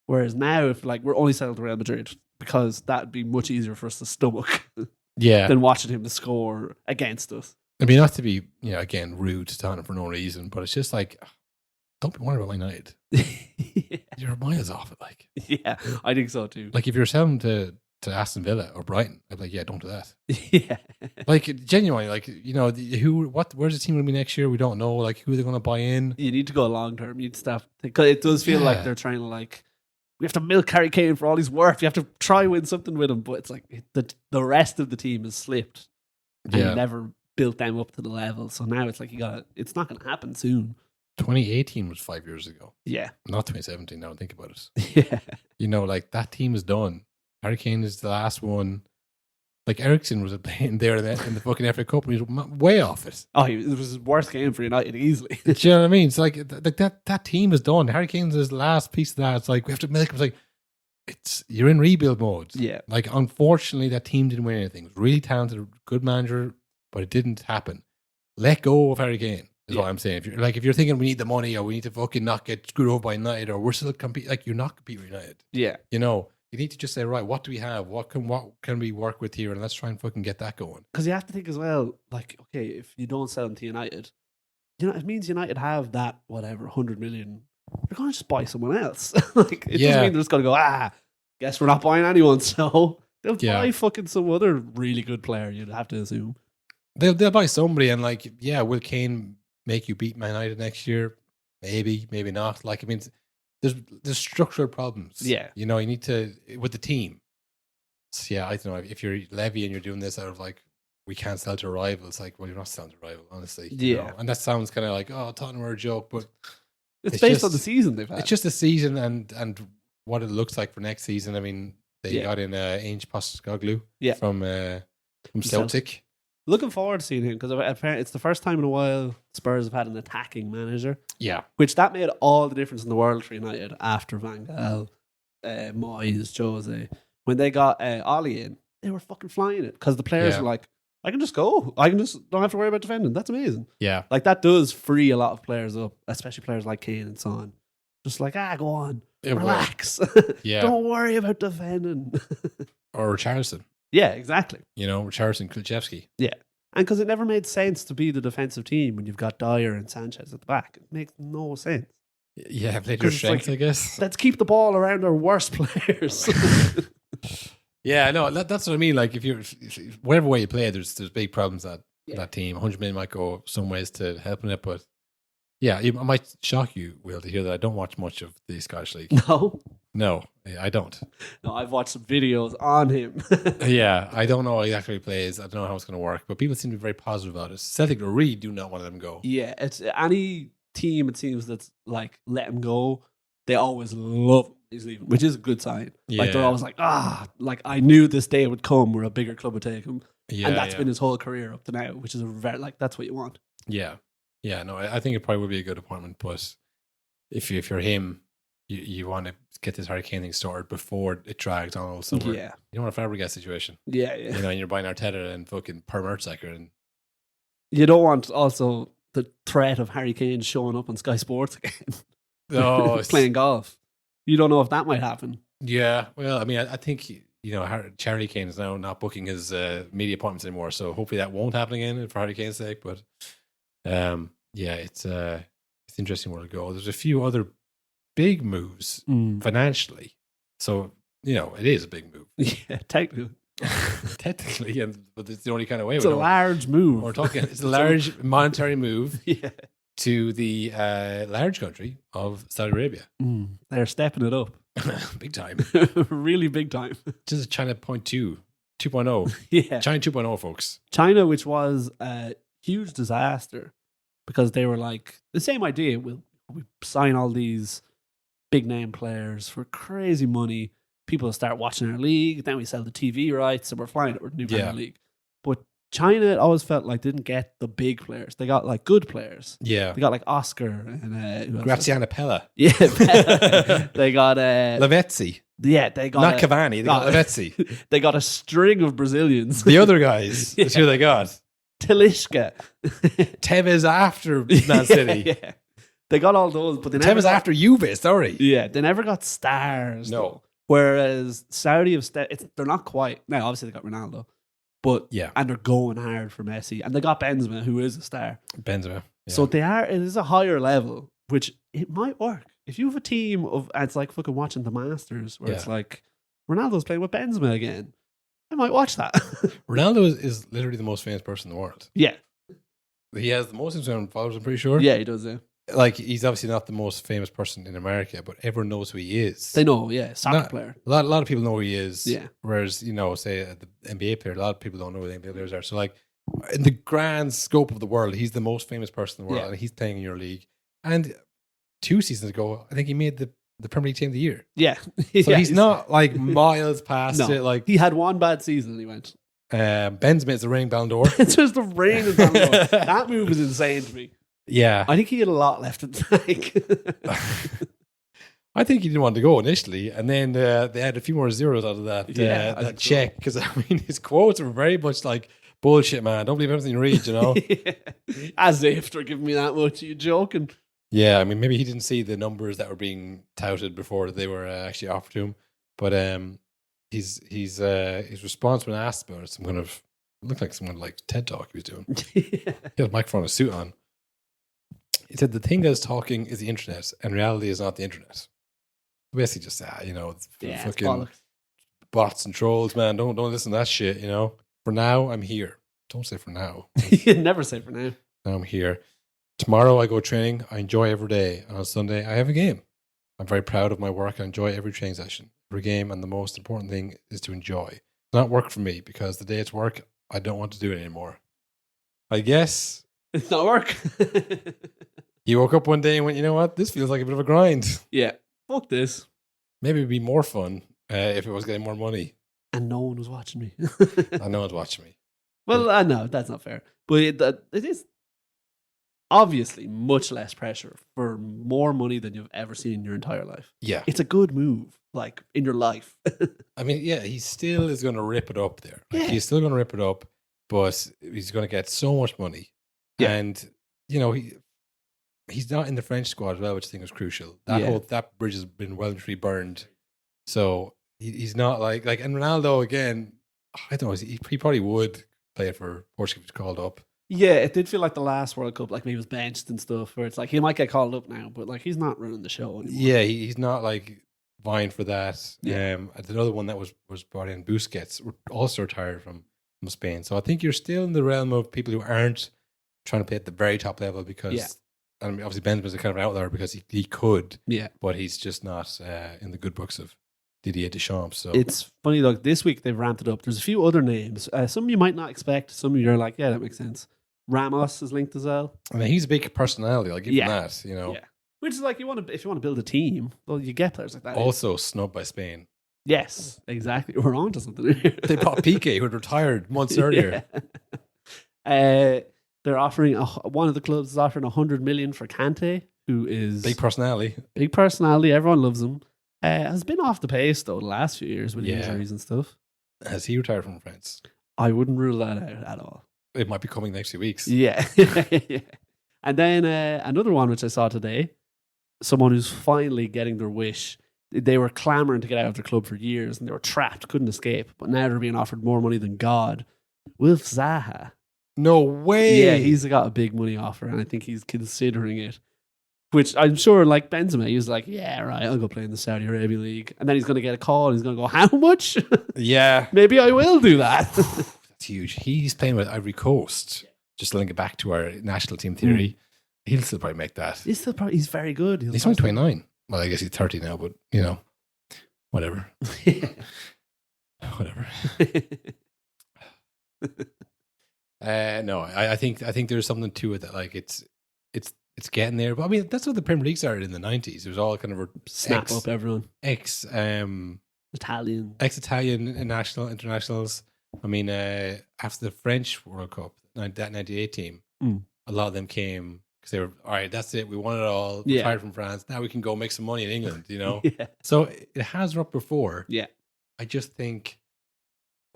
Whereas now, if we're only selling to Real Madrid, because that'd be much easier for us to stomach than watching him to score against us. I mean, not to be again rude to Tottenham for no reason, but it's just like, don't be worried about Man United. You're miles off it. Yeah, I think so too. Like if you're selling to Aston Villa or Brighton, I'd be like, don't do that. Yeah, Genuinely, where's the team going to be next year? We don't know. Like, who are they going to buy in? You need to go long term. You need to stop, because it does feel like they're trying to we have to milk Harry Kane for all he's worth. You have to try win something with him, but it's like the rest of the team has slipped and you never built them up to the level. So now it's like it's not going to happen soon. 2018 was 5 years ago. Yeah, not 2017. Now think about it. Yeah, that team is done. Harry Kane is the last one. Like Ericsson was playing there in the fucking FA Cup, and he was way off it. Oh, it was his worst game for United easily. Do you know what I mean? It's like that team is done. Harry Kane's his last piece of that. It's like we have to milk him. It's like you're in rebuild mode. Yeah. Like, unfortunately, that team didn't win anything. It was really talented, good manager, but it didn't happen. Let go of Harry Kane is what I'm saying. If you're thinking we need the money or we need to fucking not get screwed over by United or we're still compete, like, you're not competing with United. Yeah. You know, you need to just say, right, what do we have? What can we work with here? And let's try and fucking get that going. Because you have to think as well, like, okay, if you don't sell them to United, you know, it means United have that, whatever, 100 million. They're going to just buy someone else. Like, it doesn't mean they're just going to go, guess we're not buying anyone. So they'll buy fucking some other really good player, you'd have to assume. They'll buy somebody and, like, will Kane make you beat Man United next year? Maybe, maybe not. Like, I mean, there's structural problems. Yeah. You know, you need to, with the team. So, yeah, I don't know. If you're Levy and you're doing this out of, like, we can't sell to a rival, it's like, well, you're not selling to a rival, honestly. You know? And that sounds kind of like, oh, Tottenham are a joke, but it's based on the season they've had. It's just the season and what it looks like for next season. I mean, they got in Ange Postecoglou from Celtic. Looking forward to seeing him because apparently it's the first time in a while Spurs have had an attacking manager. Yeah. Which that made all the difference in the world for United after Van Gaal, Moyes, Jose. When they got Ollie in, they were fucking flying it because the players were like, I can just go. I can just don't have to worry about defending. That's amazing. Yeah. Like, that does free a lot of players up, especially players like Kane and Son. Just like, go on. Relax. Don't worry about defending. Or Richarlison. Yeah, exactly. You know, Richarlison, Kulusevski. Yeah. And because it never made sense to be the defensive team when you've got Dyer and Sanchez at the back. It makes no sense. Yeah, play to your strengths, I guess. Let's keep the ball around our worst players. Yeah, no, that's what I mean. Like, whatever way you play, there's big problems that team. 100 million might go some ways to helping it, but yeah, it might shock you, Will, to hear that I don't watch much of the Scottish League. No, I don't. No, I've watched some videos on him. Yeah, I don't know exactly how he plays. I don't know how it's going to work, but people seem to be very positive about it. Celtic really do not want to let him go. Yeah, it's any team, it seems, that's like, let him go, they always love him. He's leaving, which is a good sign. Like, they're always like, like, I knew this day would come where a bigger club would take him. And that's been his whole career up to now, which is that's what you want. Yeah. Yeah, no, I think it probably would be a good appointment, but if you're him, you want to get this Harry Kane thing sorted before it drags on all summer. Yeah. You don't want a Fabregas situation. Yeah. You know, and you're buying Arteta and fucking Per Mertesacker. And you don't want also the threat of Harry Kane showing up on Sky Sports again. Oh, playing golf. You don't know if that might happen. Yeah, well, I mean, I think, you know, Charlie Kane is now not booking his media appointments anymore, so hopefully that won't happen again for Harry Kane's sake. But yeah, it's interesting where to go. There's a few other big moves financially, so you know it is a big move. Yeah, technically, but it's the only kind of way. It's a large move. We're talking. It's a large monetary move. Yeah. To the large country of Saudi Arabia. They're stepping it up. Big time. Really big time. Just China 2.0. Yeah. China 2.0, folks. China, which was a huge disaster because they were like, the same idea, we sign all these big name players for crazy money. People start watching our league, then we sell the TV rights, so we're flying it with New Premier League. But China, it always felt like, didn't get the big players. They got like good players. Yeah. They got like Oscar and Graziano Pella. Yeah. They got Lavezzi. Yeah, they got not Cavani, they got Lavezzi. They got a string of Brazilians. The other guys. That's who they got. Talisca. Tevez after Man City. Yeah. They got all those, but they never Tevez after Juve, sorry. Yeah, they never got stars. No. Though. Whereas Saudi have they're not quite. Now, obviously they got Ronaldo. But and they're going hard for Messi, and they got Benzema, who is a star. Benzema, so it is a higher level, which it might work if you have a team of. It's like fucking watching the Masters, where it's like Ronaldo's playing with Benzema again. I might watch that. Ronaldo is literally the most famous person in the world. Yeah, he has the most Instagram followers. I'm pretty sure. Yeah, he does. Yeah. Like, he's obviously not the most famous person in America, but everyone knows who he is. They know, soccer player. A lot of people know who he is. Yeah. Whereas, you know, say the NBA player, a lot of people don't know who the NBA players are. So, like, in the grand scope of the world, he's the most famous person in the world, and he's playing in your league. And 2 seasons ago, I think he made the Premier League Team of the Year. Yeah. So he's not like miles past it. Like, he had one bad season and he went. Benzema is the reigning Balon Dor. It's just the reigning Balon Dor. That move is insane to me. Yeah. I think he had a lot left in the tank. I think he didn't want to go initially, and then they had a few more zeros out of that Yeah, check, because I mean his quotes were very much like bullshit, man. Don't believe everything you read, you know. As if they're giving me that much. Are you joking? Yeah, I mean maybe he didn't see the numbers that were being touted before they were actually offered to him, but his response when asked about it, looked like someone like TED Talk he was doing. He had a microphone and a suit on. He said the thing that is talking is the internet, and reality is not the internet. Basically, just fucking bots and trolls, man. Don't listen to that shit. You know. For now, I'm here. Don't say for now. Never say for now. Now I'm here. Tomorrow I go training. I enjoy every day. And on Sunday I have a game. I'm very proud of my work. I enjoy every training session, every game, and the most important thing is to enjoy. It's not work for me, because the day it's work, I don't want to do it anymore. I guess it's not work. He woke up one day and went, you know what? This feels like a bit of a grind. Yeah. Fuck this. Maybe it'd be more fun if it was getting more money. And no one was watching me. I know one's watching me. Well, I know that's not fair. But it is obviously much less pressure for more money than you've ever seen in your entire life. Yeah. It's a good move, like, in your life. I mean, yeah, he still is going to rip it up there. Like, Yeah. he's still going to rip it up, but he's going to get so much money. Yeah. And, you know, he's not in the French squad as well, which I think is crucial. That bridge has been well and truly burned. So he's not like, and Ronaldo, again, I don't know, he probably would play for Portugal if he's called up. Yeah, it did feel like the last World Cup, like maybe he was benched and stuff, where it's like he might get called up now, but like he's not running the show anymore. Yeah, he's not like vying for that. Yeah. Another one that was brought in, Busquets, also retired from Spain. So I think you're still in the realm of people who aren't trying to play at the very top level, because I mean, obviously Benzema's a kind of an outlier because he could, but he's just not in the good books of Didier Deschamps. So it's funny, like this week they've ramped it up. There's a few other names. Some you might not expect. Some you're like, yeah, that makes sense. Ramos is linked as well. I mean, he's a big personality. I'll give him that. You know, which is like if you want to build a team, well, you get players like that. Also snubbed by Spain. Yes, exactly. We're on to something here. They bought Piqué, who had retired months earlier. They're offering one of the clubs is offering 100 million for Kante, who is big personality. Big personality. Everyone loves him. Has been off the pace though the last few years with injuries and stuff. Has he retired from France? I wouldn't rule that out at all. It might be coming next few weeks. Yeah. And then another one which I saw today, someone who's finally getting their wish. They were clamoring to get out of their club for years and they were trapped, couldn't escape. But now they're being offered more money than God. Wilf Zaha. No way. Yeah, he's got a big money offer and I think he's considering it. Which I'm sure, like Benzema, he was like, yeah, right, I'll go play in the Saudi Arabian League. And then he's going to get a call and he's going to go, how much? Yeah. Maybe I will do that. That's huge. He's playing with Ivory Coast. Just to link it back to our national team theory. He'll still probably make that. He's very good. He's only 29. Well, I guess he's 30 now, but, you know, whatever. Whatever. No, I think there's something to it that, like, it's getting there. But I mean, that's what the Premier League started in the 90s. It was all kind of snap up everyone. Italian internationals. I mean, after the French World Cup, that 98 team, a lot of them came because they were, all right, that's it. We won it all. Retired from France. Now we can go make some money in England, you know? So it has worked before. Yeah. I just think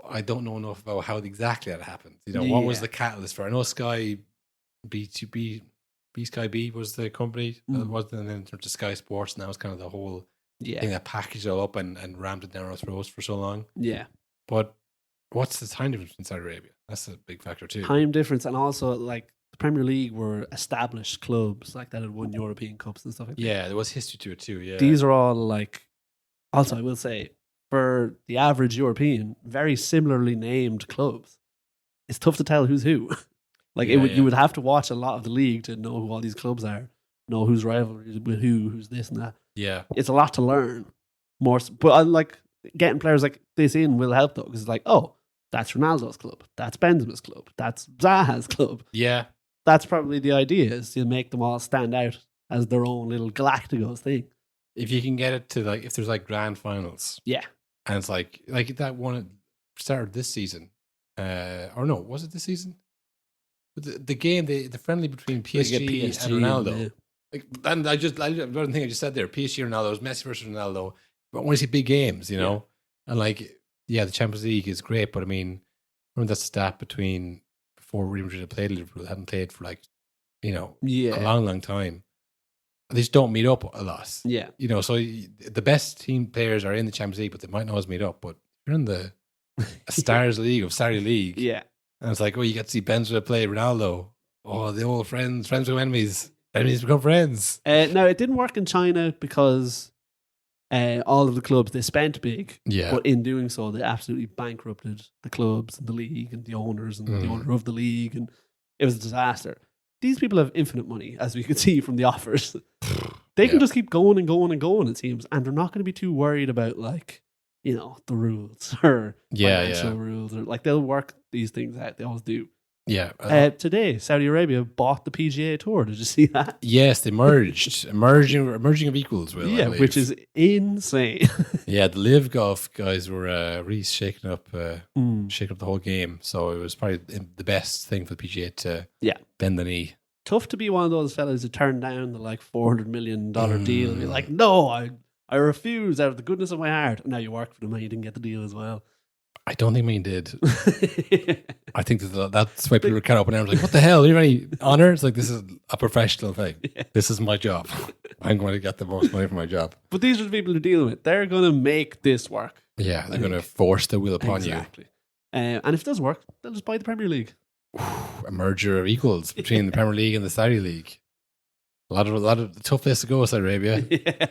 I don't know enough about how exactly that happened. You know, what was the catalyst for it? I know Sky B2B, Sky B was the company, and then in terms of Sky Sports, and that was kind of the whole thing that packaged it all up and rammed it down our throats for so long. Yeah. But what's the time difference in Saudi Arabia? That's a big factor too. Time difference, and also like the Premier League were established clubs like that had won European Cups and stuff like that. Yeah, there was history to it too. Yeah. These are all like, also I will say, for the average European, very similarly named clubs. It's tough to tell who's who. Like you would have to watch a lot of the league to know who all these clubs are, know who's rivalries with who's this and that. Yeah, it's a lot to learn. But I like getting players like this in will help though, because it's like, oh, that's Ronaldo's club, that's Benzema's club, that's Zaha's club. Yeah, that's probably the idea, is to make them all stand out as their own little Galacticos thing. If you can get it to like, if there's like grand finals, and it's like that one started this season, or no, was it this season? The game, the friendly between PSG and Ronaldo, Like, and another thing I just said there, PSG Ronaldo, it was Messi versus Ronaldo. But I want to see big games, you know? And like, yeah, the Champions League is great, but I mean, remember that stat between before Real Madrid had played Liverpool, hadn't played for like, you know, a long time. They just don't meet up a lot. Yeah. You know, so the best team players are in the Champions League, but they might not always meet up. But you're in the Stars League of Saudi League. Yeah. And it's like, oh, you get to see Benzema play Ronaldo. Oh, the old friends become enemies. Enemies become friends. No, it didn't work in China because all of the clubs, they spent big. Yeah. But in doing so, they absolutely bankrupted the clubs and the league and the owners and the owner of the league. And it was a disaster. These people have infinite money, as we could see from the offers. They can just keep going and going and going, it seems. And they're not going to be too worried about, like, you know, the rules or financial rules. Or, like, they'll work these things out. They always do. Yeah. Today, Saudi Arabia bought the PGA Tour. Did you see that? Yes, they merged. merging of equals, Will. Yeah, which is insane. Yeah, the Live Golf guys were really shaking up the whole game. So it was probably the best thing for the PGA to bend the knee. Tough to be one of those fellas who turned down the like $400 million deal. And you're like, no, I refuse out of the goodness of my heart. And now you work for them and you didn't get the deal as well. I don't think mine did. I think that's why people are kind of up and down. Like, what the hell? Are you any honor? It's like, this is a professional thing. Yeah. This is my job. I'm going to get the most money for my job. But these are the people you're dealing with. They're going to make this work. Yeah, they're going to force the wheel upon you. And if it does work, they'll just buy the Premier League. A merger of equals between the Premier League and the Saudi League. A lot of tough place to go, Saudi Arabia. Yeah.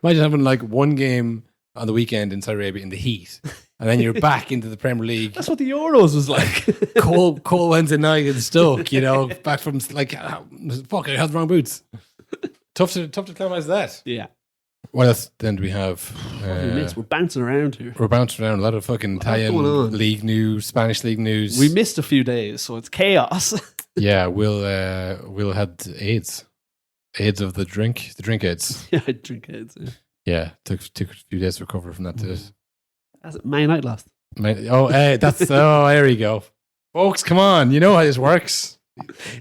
Imagine having like one game on the weekend in Saudi Arabia in the heat, and then you're back into the Premier League. That's what the Euros was like. cold Wednesday night in Stoke, you know, back from like, fuck, I had the wrong boots. Tough to acclimatise that. Yeah. What else then do we have? We're bouncing around here. We're bouncing around a lot of fucking Italian league news, Spanish league news. We missed a few days, so it's chaos. Yeah, Will had AIDS of the drink AIDS. Yeah, drink AIDS. Yeah, took a few days to recover from that. Man United lost. There we go. Folks, come on. You know how this works.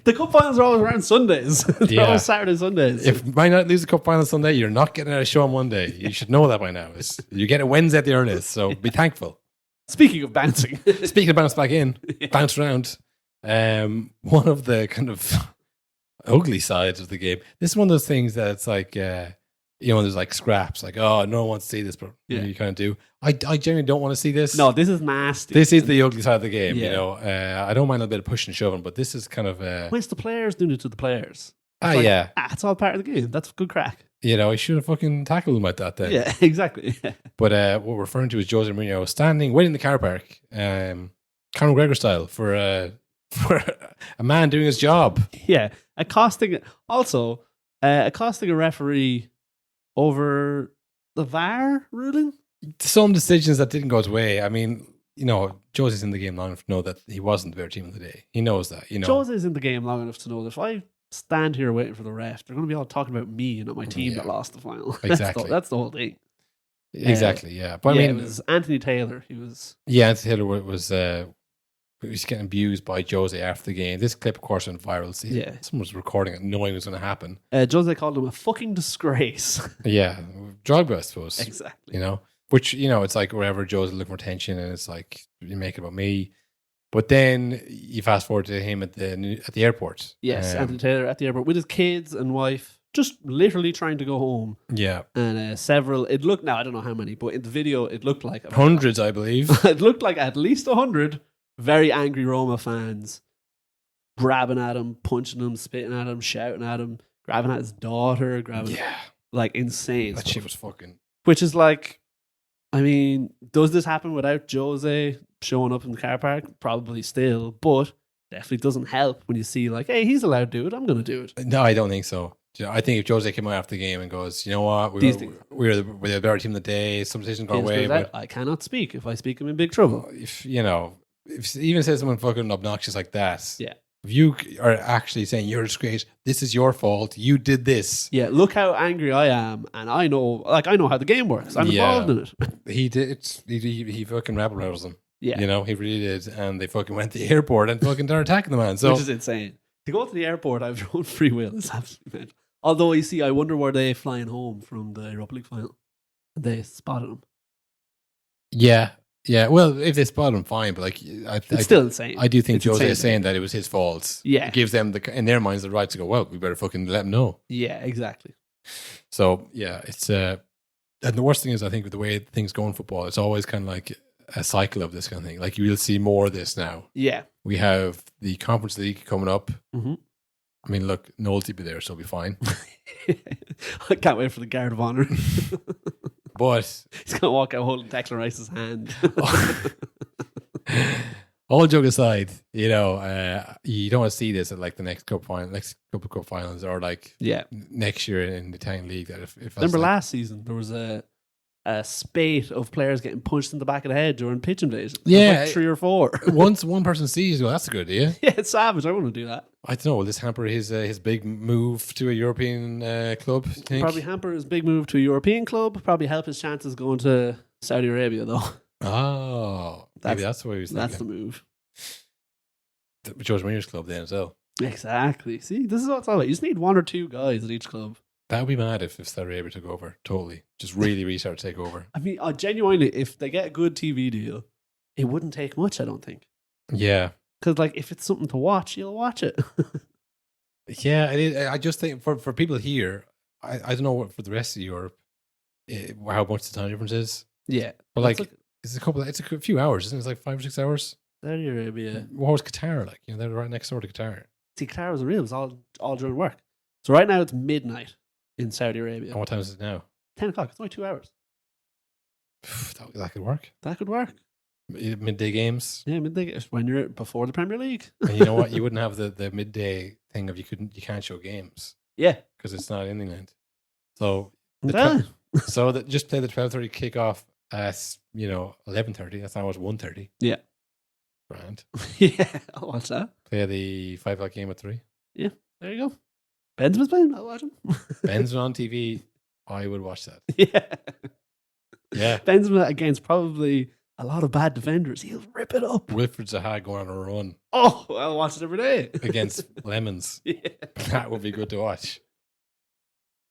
The cup finals are always around Sundays. They're all Saturday, Sundays. If Man United lose the cup final Sunday, you're not getting a show on Monday. You should know that by now. You get it Wednesday at the earliest, so be thankful. Speaking of bouncing. Speaking of bounce back in, bounce around. One of the kind of ugly sides of the game. This is one of those things that it's like... you know, there's like scraps, like, oh, no one wants to see this, but you kind of do. I genuinely don't want to see this. No, this is nasty. This is the ugly side of the game, you know. I don't mind a bit of pushing and shoving, but this is kind of... when it's the players doing it to the players. It's all part of the game. That's good crack. You know, he should have fucking tackled him like that then. Yeah, exactly. Yeah. But what we're referring to is José Mourinho waiting in the car park, Conor McGregor style, for a man doing his job. Yeah, accosting a referee over the VAR ruling? Some decisions that didn't go his way. I mean, you know, Jose's in the game long enough to know that he wasn't the better team of the day. He knows that, you know. Jose's in the game long enough to know that if I stand here waiting for the ref, they're going to be all talking about me and not my team that lost the final. Exactly. That's the whole thing. Exactly, yeah. But I mean, it was Anthony Taylor. Anthony Taylor was getting abused by Jose after the game. This clip, of course, went viral. Someone was recording it, knowing it was going to happen. Jose called him a fucking disgrace. Yeah, Drogba, I suppose. Exactly. You know, which, you know, it's like wherever Jose looking for attention, and it's like, you make it about me. But then you fast forward to him at the airport. Yes, Anthony Taylor at the airport with his kids and wife, just literally trying to go home. Yeah. And I don't know how many, but in the video, it looked like... hundreds, I believe. It looked like at least 100 very angry Roma fans grabbing at him, punching him, spitting at him, shouting at him, grabbing at his daughter, like insane. That shit was fucking... Which is like, I mean, does this happen without Jose showing up in the car park? Probably still, but definitely doesn't help when you see like, hey, he's allowed to do it, I'm going to do it. No, I don't think so. I think if Jose came out after the game and goes, you know what, we're the better team of the day, some decisions go away, but I cannot speak. If I speak, I'm in big trouble. If, you know... If even say someone fucking obnoxious like that, yeah. If you are actually saying you're a disgrace, this is your fault, you did this. Yeah, look how angry I am, and I know how the game works. I'm involved in it. He did. He fucking rabble roused them. Yeah, you know, he really did, and they fucking went to the airport and fucking started attacking the man. So, which is insane. To go to the airport out of your own free will is absolutely mental. Although, you see, I wonder were they flying home from the Europa League final? They spotted him. Yeah. Well, if they spot him, fine. But like, It's still insane. I do think It's Jose insane. is saying that it was his fault. Yeah. It gives them in their minds the right to go, well, we better fucking let him know. Yeah, exactly. So yeah, it's and the worst thing is, I think with the way things go in football, it's always kind of like a cycle of this kind of thing. Like you will see more of this now. Yeah. We have the Conference League coming up. Mm-hmm. I mean, look, Nolte will be there, so it'll be fine. I can't wait for the Guard of Honor. But He's going to walk out holding Declan Rice's hand. all joke aside, you know, you don't want to see this at like the next couple of cup finals, or like Yeah. next year in the Italian league. That if Remember like, last season, there was a spate of players getting punched in the back of the head during pitch invasion. Yeah. Like 3 or 4. once one person sees, well, that's a good idea. Yeah, it's savage. I want to do that. I don't know. Will this hamper his big move to a European club? You think? Probably hamper his big move to a European club. Probably help his chances going to Saudi Arabia, though. Oh, maybe that's what he was thinking. That's the move. José Mourinho's club then as well. Exactly. See, this is what it's all about. You just need 1 or 2 guys at each club. That would be mad if Saudi Arabia took over. Totally. Just really start to take over. I mean, genuinely, if they get a good TV deal, it wouldn't take much, I don't think. Yeah. Because, like, if it's something to watch, you'll watch it. Yeah, it is. I just think for people here, I don't know what for the rest of Europe, how much the time difference is. Yeah. But like, it's a few hours, isn't it? It's like 5 or 6 hours. Saudi Arabia. What was Qatar like? You know, they're right next door to Qatar. See, Qatar was real. It was all during work. So right now it's midnight in Saudi Arabia. And what time is it now? 10 o'clock. It's only 2 hours. That could work. That could work. Midday games. Yeah, midday when you're before the Premier League. And you know what? You wouldn't have the midday thing of you can't show games Yeah. because it's not in England. So Yeah. just play the 12:30 kickoff at 11:30. That's now it's 1:30. Yeah. Grand. Yeah. I'll watch that. Play the 5 o'clock game at 3. Yeah. There you go. Benzema's playing. I'll watch him. Benzema on TV. I would watch that. Yeah. Yeah. Benzema against probably a lot of bad defenders. He'll rip it up. Wilfred Zaha going on a run Oh, I'll watch it every day. against Lemons. Yeah. That would be good to watch.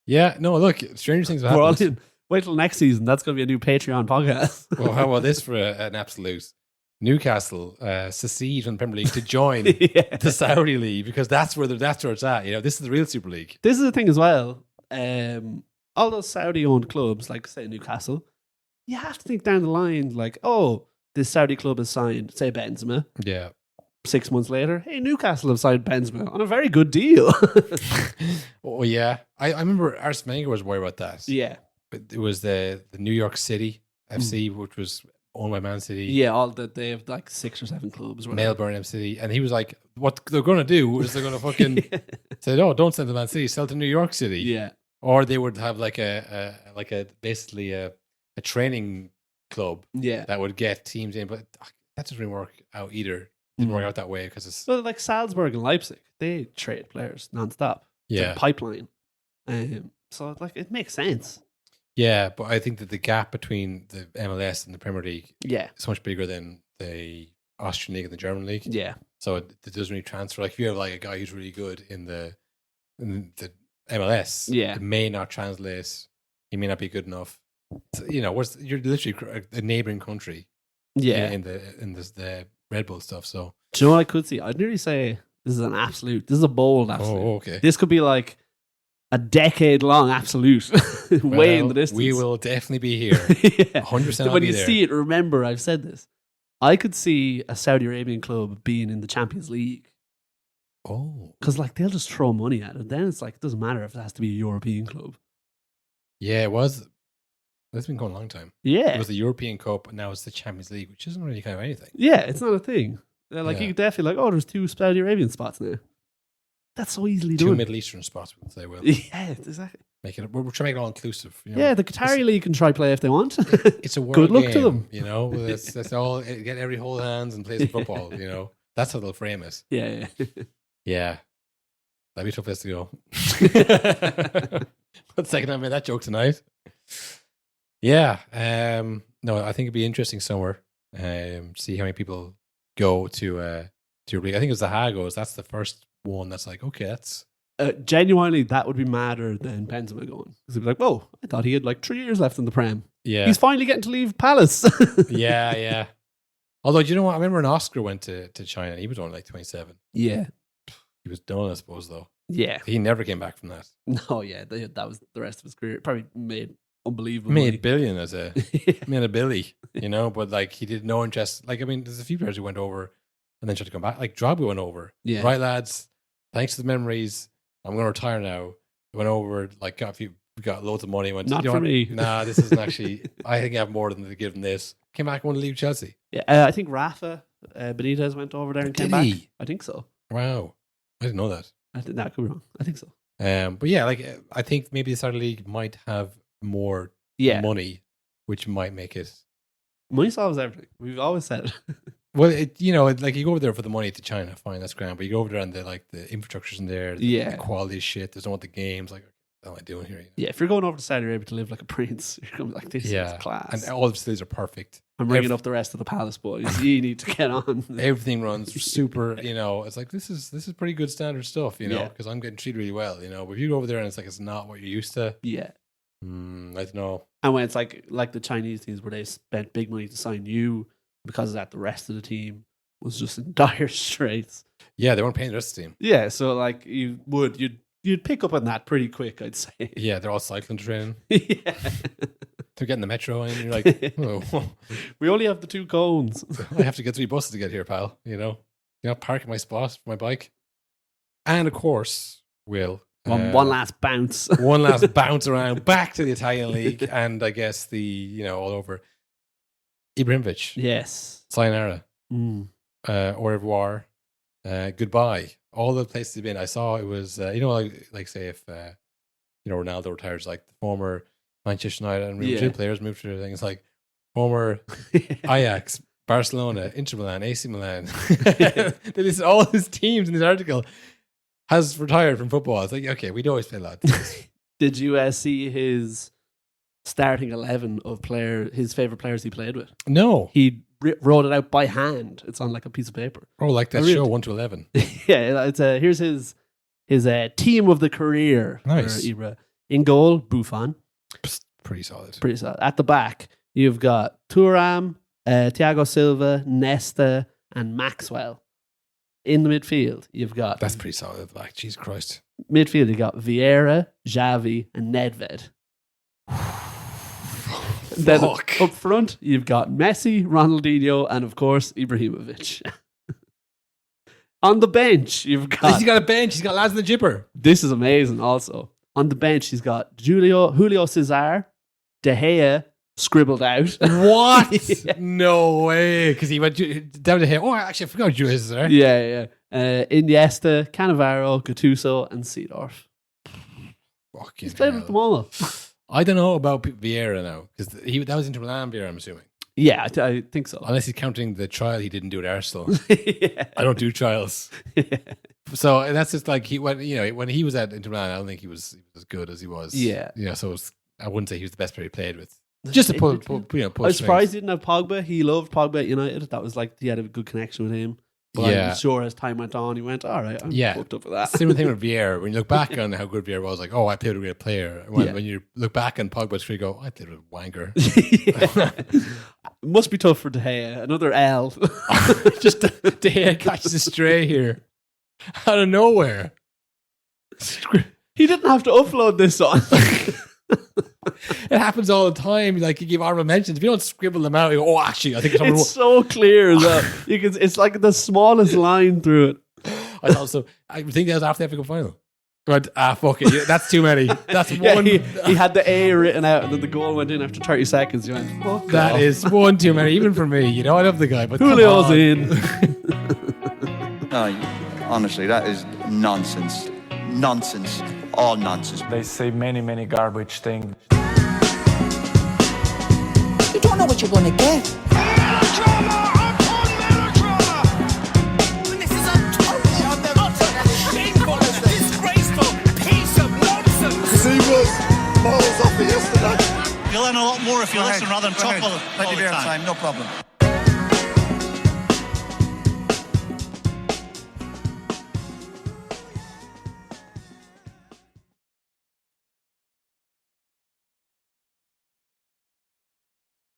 Yeah. No, look, stranger things have We're all happened. in. Wait till next season. That's going to be a new Patreon podcast. Well, how about this for an absolute? Newcastle secede from the Premier League to join Yeah. the Saudi League because that's where it's at. You know, this is the real Super League. This is the thing as well. All those Saudi-owned clubs, like say Newcastle, you have to think down the line, like, oh, this Saudi club has signed, say Benzema. Yeah. 6 months later, hey, Newcastle have signed Benzema on a very good deal. Oh yeah, I remember Arsene Wenger was worried about that. Yeah, But it was the New York City FC, which was owned by Man City. yeah. All that they have like 6 or 7 clubs. Or Melbourne FC, and he was like, "What they're going to do is they're going to fucking say, no, don't sell to Man City, sell to New York City." Yeah, Or they would have like basically a training club yeah. that would get teams in, but that doesn't really work out either. Didn't work out that way because it's So like Salzburg and Leipzig, they trade players nonstop. It's yeah, a pipeline. So like it makes sense. yeah. But I think that the gap between the MLS and the Premier League Yeah, is much bigger than the Austrian League and the German League. yeah, So it doesn't really transfer. Like if you have like a guy who's really good in the MLS, Yeah. it may not translate. He may not be good enough. So, you're literally a neighboring country. yeah. in the Red Bull stuff. So Do you know what I could see? I'd nearly say this is an absolute. This is a bold absolute. oh, okay. This could be like a decade-long absolute, way in the distance. We will definitely be here. Yeah. 100%. When you see it, remember I've said this. I could see a Saudi Arabian club being in the Champions League oh, because like they'll just throw money at it. Then it's like it doesn't matter if it has to be a European club. yeah, it was. It's been going a long time. Yeah, It was the European Cup, and now it's the Champions League, which isn't really kind of anything. yeah, it's not a thing. Like Yeah. you could definitely like, oh, there's 2 Saudi Arabian spots now. That's so easily 2 done. Middle Eastern spots, we'll say. Well, Yeah, exactly. we're trying to make it all inclusive. Yeah, the Qatari League can try play if they want. It's a world Good luck game, to them. That's all. Get every whole hands and play some football. That's how they'll frame it. Yeah, yeah. Yeah, that'd be a tough place to go. But second time I made that joke tonight. Yeah, no, I think it'd be interesting somewhere. See how many people go to Europa League. I think it's the Hagos. That's the first one that's like, okay, that's Genuinely, that would be madder than Benzema going. Because he'd be like, whoa, I thought he had like 3 years left in the Prem. yeah, He's finally getting to leave Palace. yeah. Although, do you know what? I remember when Oscar went to China, he was only like 27. Yeah. He was done, I suppose, though. Yeah. He never came back from that. No, yeah. That was the rest of his career. Probably made unbelievable Made money. a billion as a made a billy, you know, but like he did no interest. Like, I mean, there's a few players who went over and then tried to come back. Like Drogba went over. Yeah. Right, lads. Thanks to the memories. I'm going to retire now. Went over, like, got loads of money. Went, Not you know for what? me. Nah, this isn't actually. I think I have more than to give them this. Came back and wanted to leave Chelsea. Yeah, I think Rafa Benitez went over there and came Did back. he? I think so. Wow, I didn't know that. That could be wrong. I think so. But yeah, like I think maybe the Saudi League might have more money, which might make it. Money solves everything. We've always said it. Well, like you go over there for the money to China, fine, that's grand. But you go over there and the infrastructure's in there, the quality is shit. There's no the games. Like, what am I doing here? You know? Yeah, if you're going over to Saudi Arabia to live like a prince, you're going to be like, this is class. And all the facilities are perfect. I'm ringing up the rest of the Palace boys. You need to get on. Everything runs super. You know, it's like this is pretty good standard stuff. You know, because I'm getting treated really well. You know, but if you go over there and it's like it's not what you're used to. Yeah. I don't know. And when it's like the Chinese teams where they spent big money to sign you, because of that, the rest of the team was just in dire straits. Yeah, they weren't paying the rest of the team. Yeah, so like you'd pick up on that pretty quick, I'd say. Yeah, they're all cycling training. Yeah. They're getting the metro and you're like, oh. We only have the 2 cones. I have to get 3 buses to get here, pal. You know, park at my spot for my bike. And of course, Will. One last bounce. One last bounce around back to the Italian league. And I guess all over. Ibrahimovic. Yes. Sayonara. Au revoir. Goodbye. All the places he's been. I saw it was, like say if, Ronaldo retires, like the former Manchester United and Real Madrid players moved to things like former Ajax, Barcelona, Inter Milan, AC Milan. They listed all his teams in this article. Has retired from football. It's like, okay, we'd always play lads. Did you see his starting 11 of his favorite players he played with? No. He wrote it out by hand. It's on like a piece of paper. Oh, like that show 1 to 11. Yeah, it's here's his team of the career. Nice. Ibra. In goal, Buffon. Pretty solid. At the back, you've got Thuram, Thiago Silva, Nesta, and Maxwell. In the midfield, you've got... That's pretty solid at the back. Jesus Christ. Midfield, you've got Vieira, Xavi, and Nedved. Then up front, you've got Messi, Ronaldinho, and of course, Ibrahimovic. On the bench, you've got... He's got a bench. He's got lads in the jipper. This is amazing also. On the bench, he's got Julio Cesar, De Gea, scribbled out. What? Yeah. No way. Because he went down to him. Oh, actually, I forgot Julio Cesar. Yeah. Iniesta, Cannavaro, Gattuso, and Seedorf. He's played with them all. I don't know about Vieira now. Because that was Inter Milan Vieira, I'm assuming. Yeah, I think so. Unless he's counting the trial he didn't do at Arsenal. Yeah. I don't do trials. Yeah. So that's just like when he was at Inter Milan, I don't think he was as good as he was. Yeah. So I wouldn't say he was the best player he played with. Just to pull I was surprised he didn't have Pogba. He loved Pogba at United. That was like he had a good connection with him. But I'm sure as time went on, he went, all right, I'm hooked up with that. Similar thing with Vieira. When you look back on how good Vieira was, like, oh, I played with a great player. When you look back on Pogba's career, you go, I played with a wanker. Must be tough for De Gea. Another L. Just De Gea catches a stray here out of nowhere. He didn't have to upload this on. It happens all the time. Like you give honorable mentions. If you don't scribble them out, you go, oh, actually, I think it's so clear that it's like the smallest line through it. I think that was after the FA Cup final. But fuck it, that's too many. That's one. He had the A written out, and then the goal went in after 30 seconds. You went, fuck that off. Is one too many, even for me. You know, I love the guy, but Julio's in. No, honestly, that is nonsense. Nonsense. All nonsense. They say many garbage things. You don't know what you're going to get. Melodrama upon melodrama! This is utter, shameful, disgraceful piece of nonsense! See what balls off yesterday. You'll learn a lot more if you listen rather than talk all the Plenty of time. time, no problem.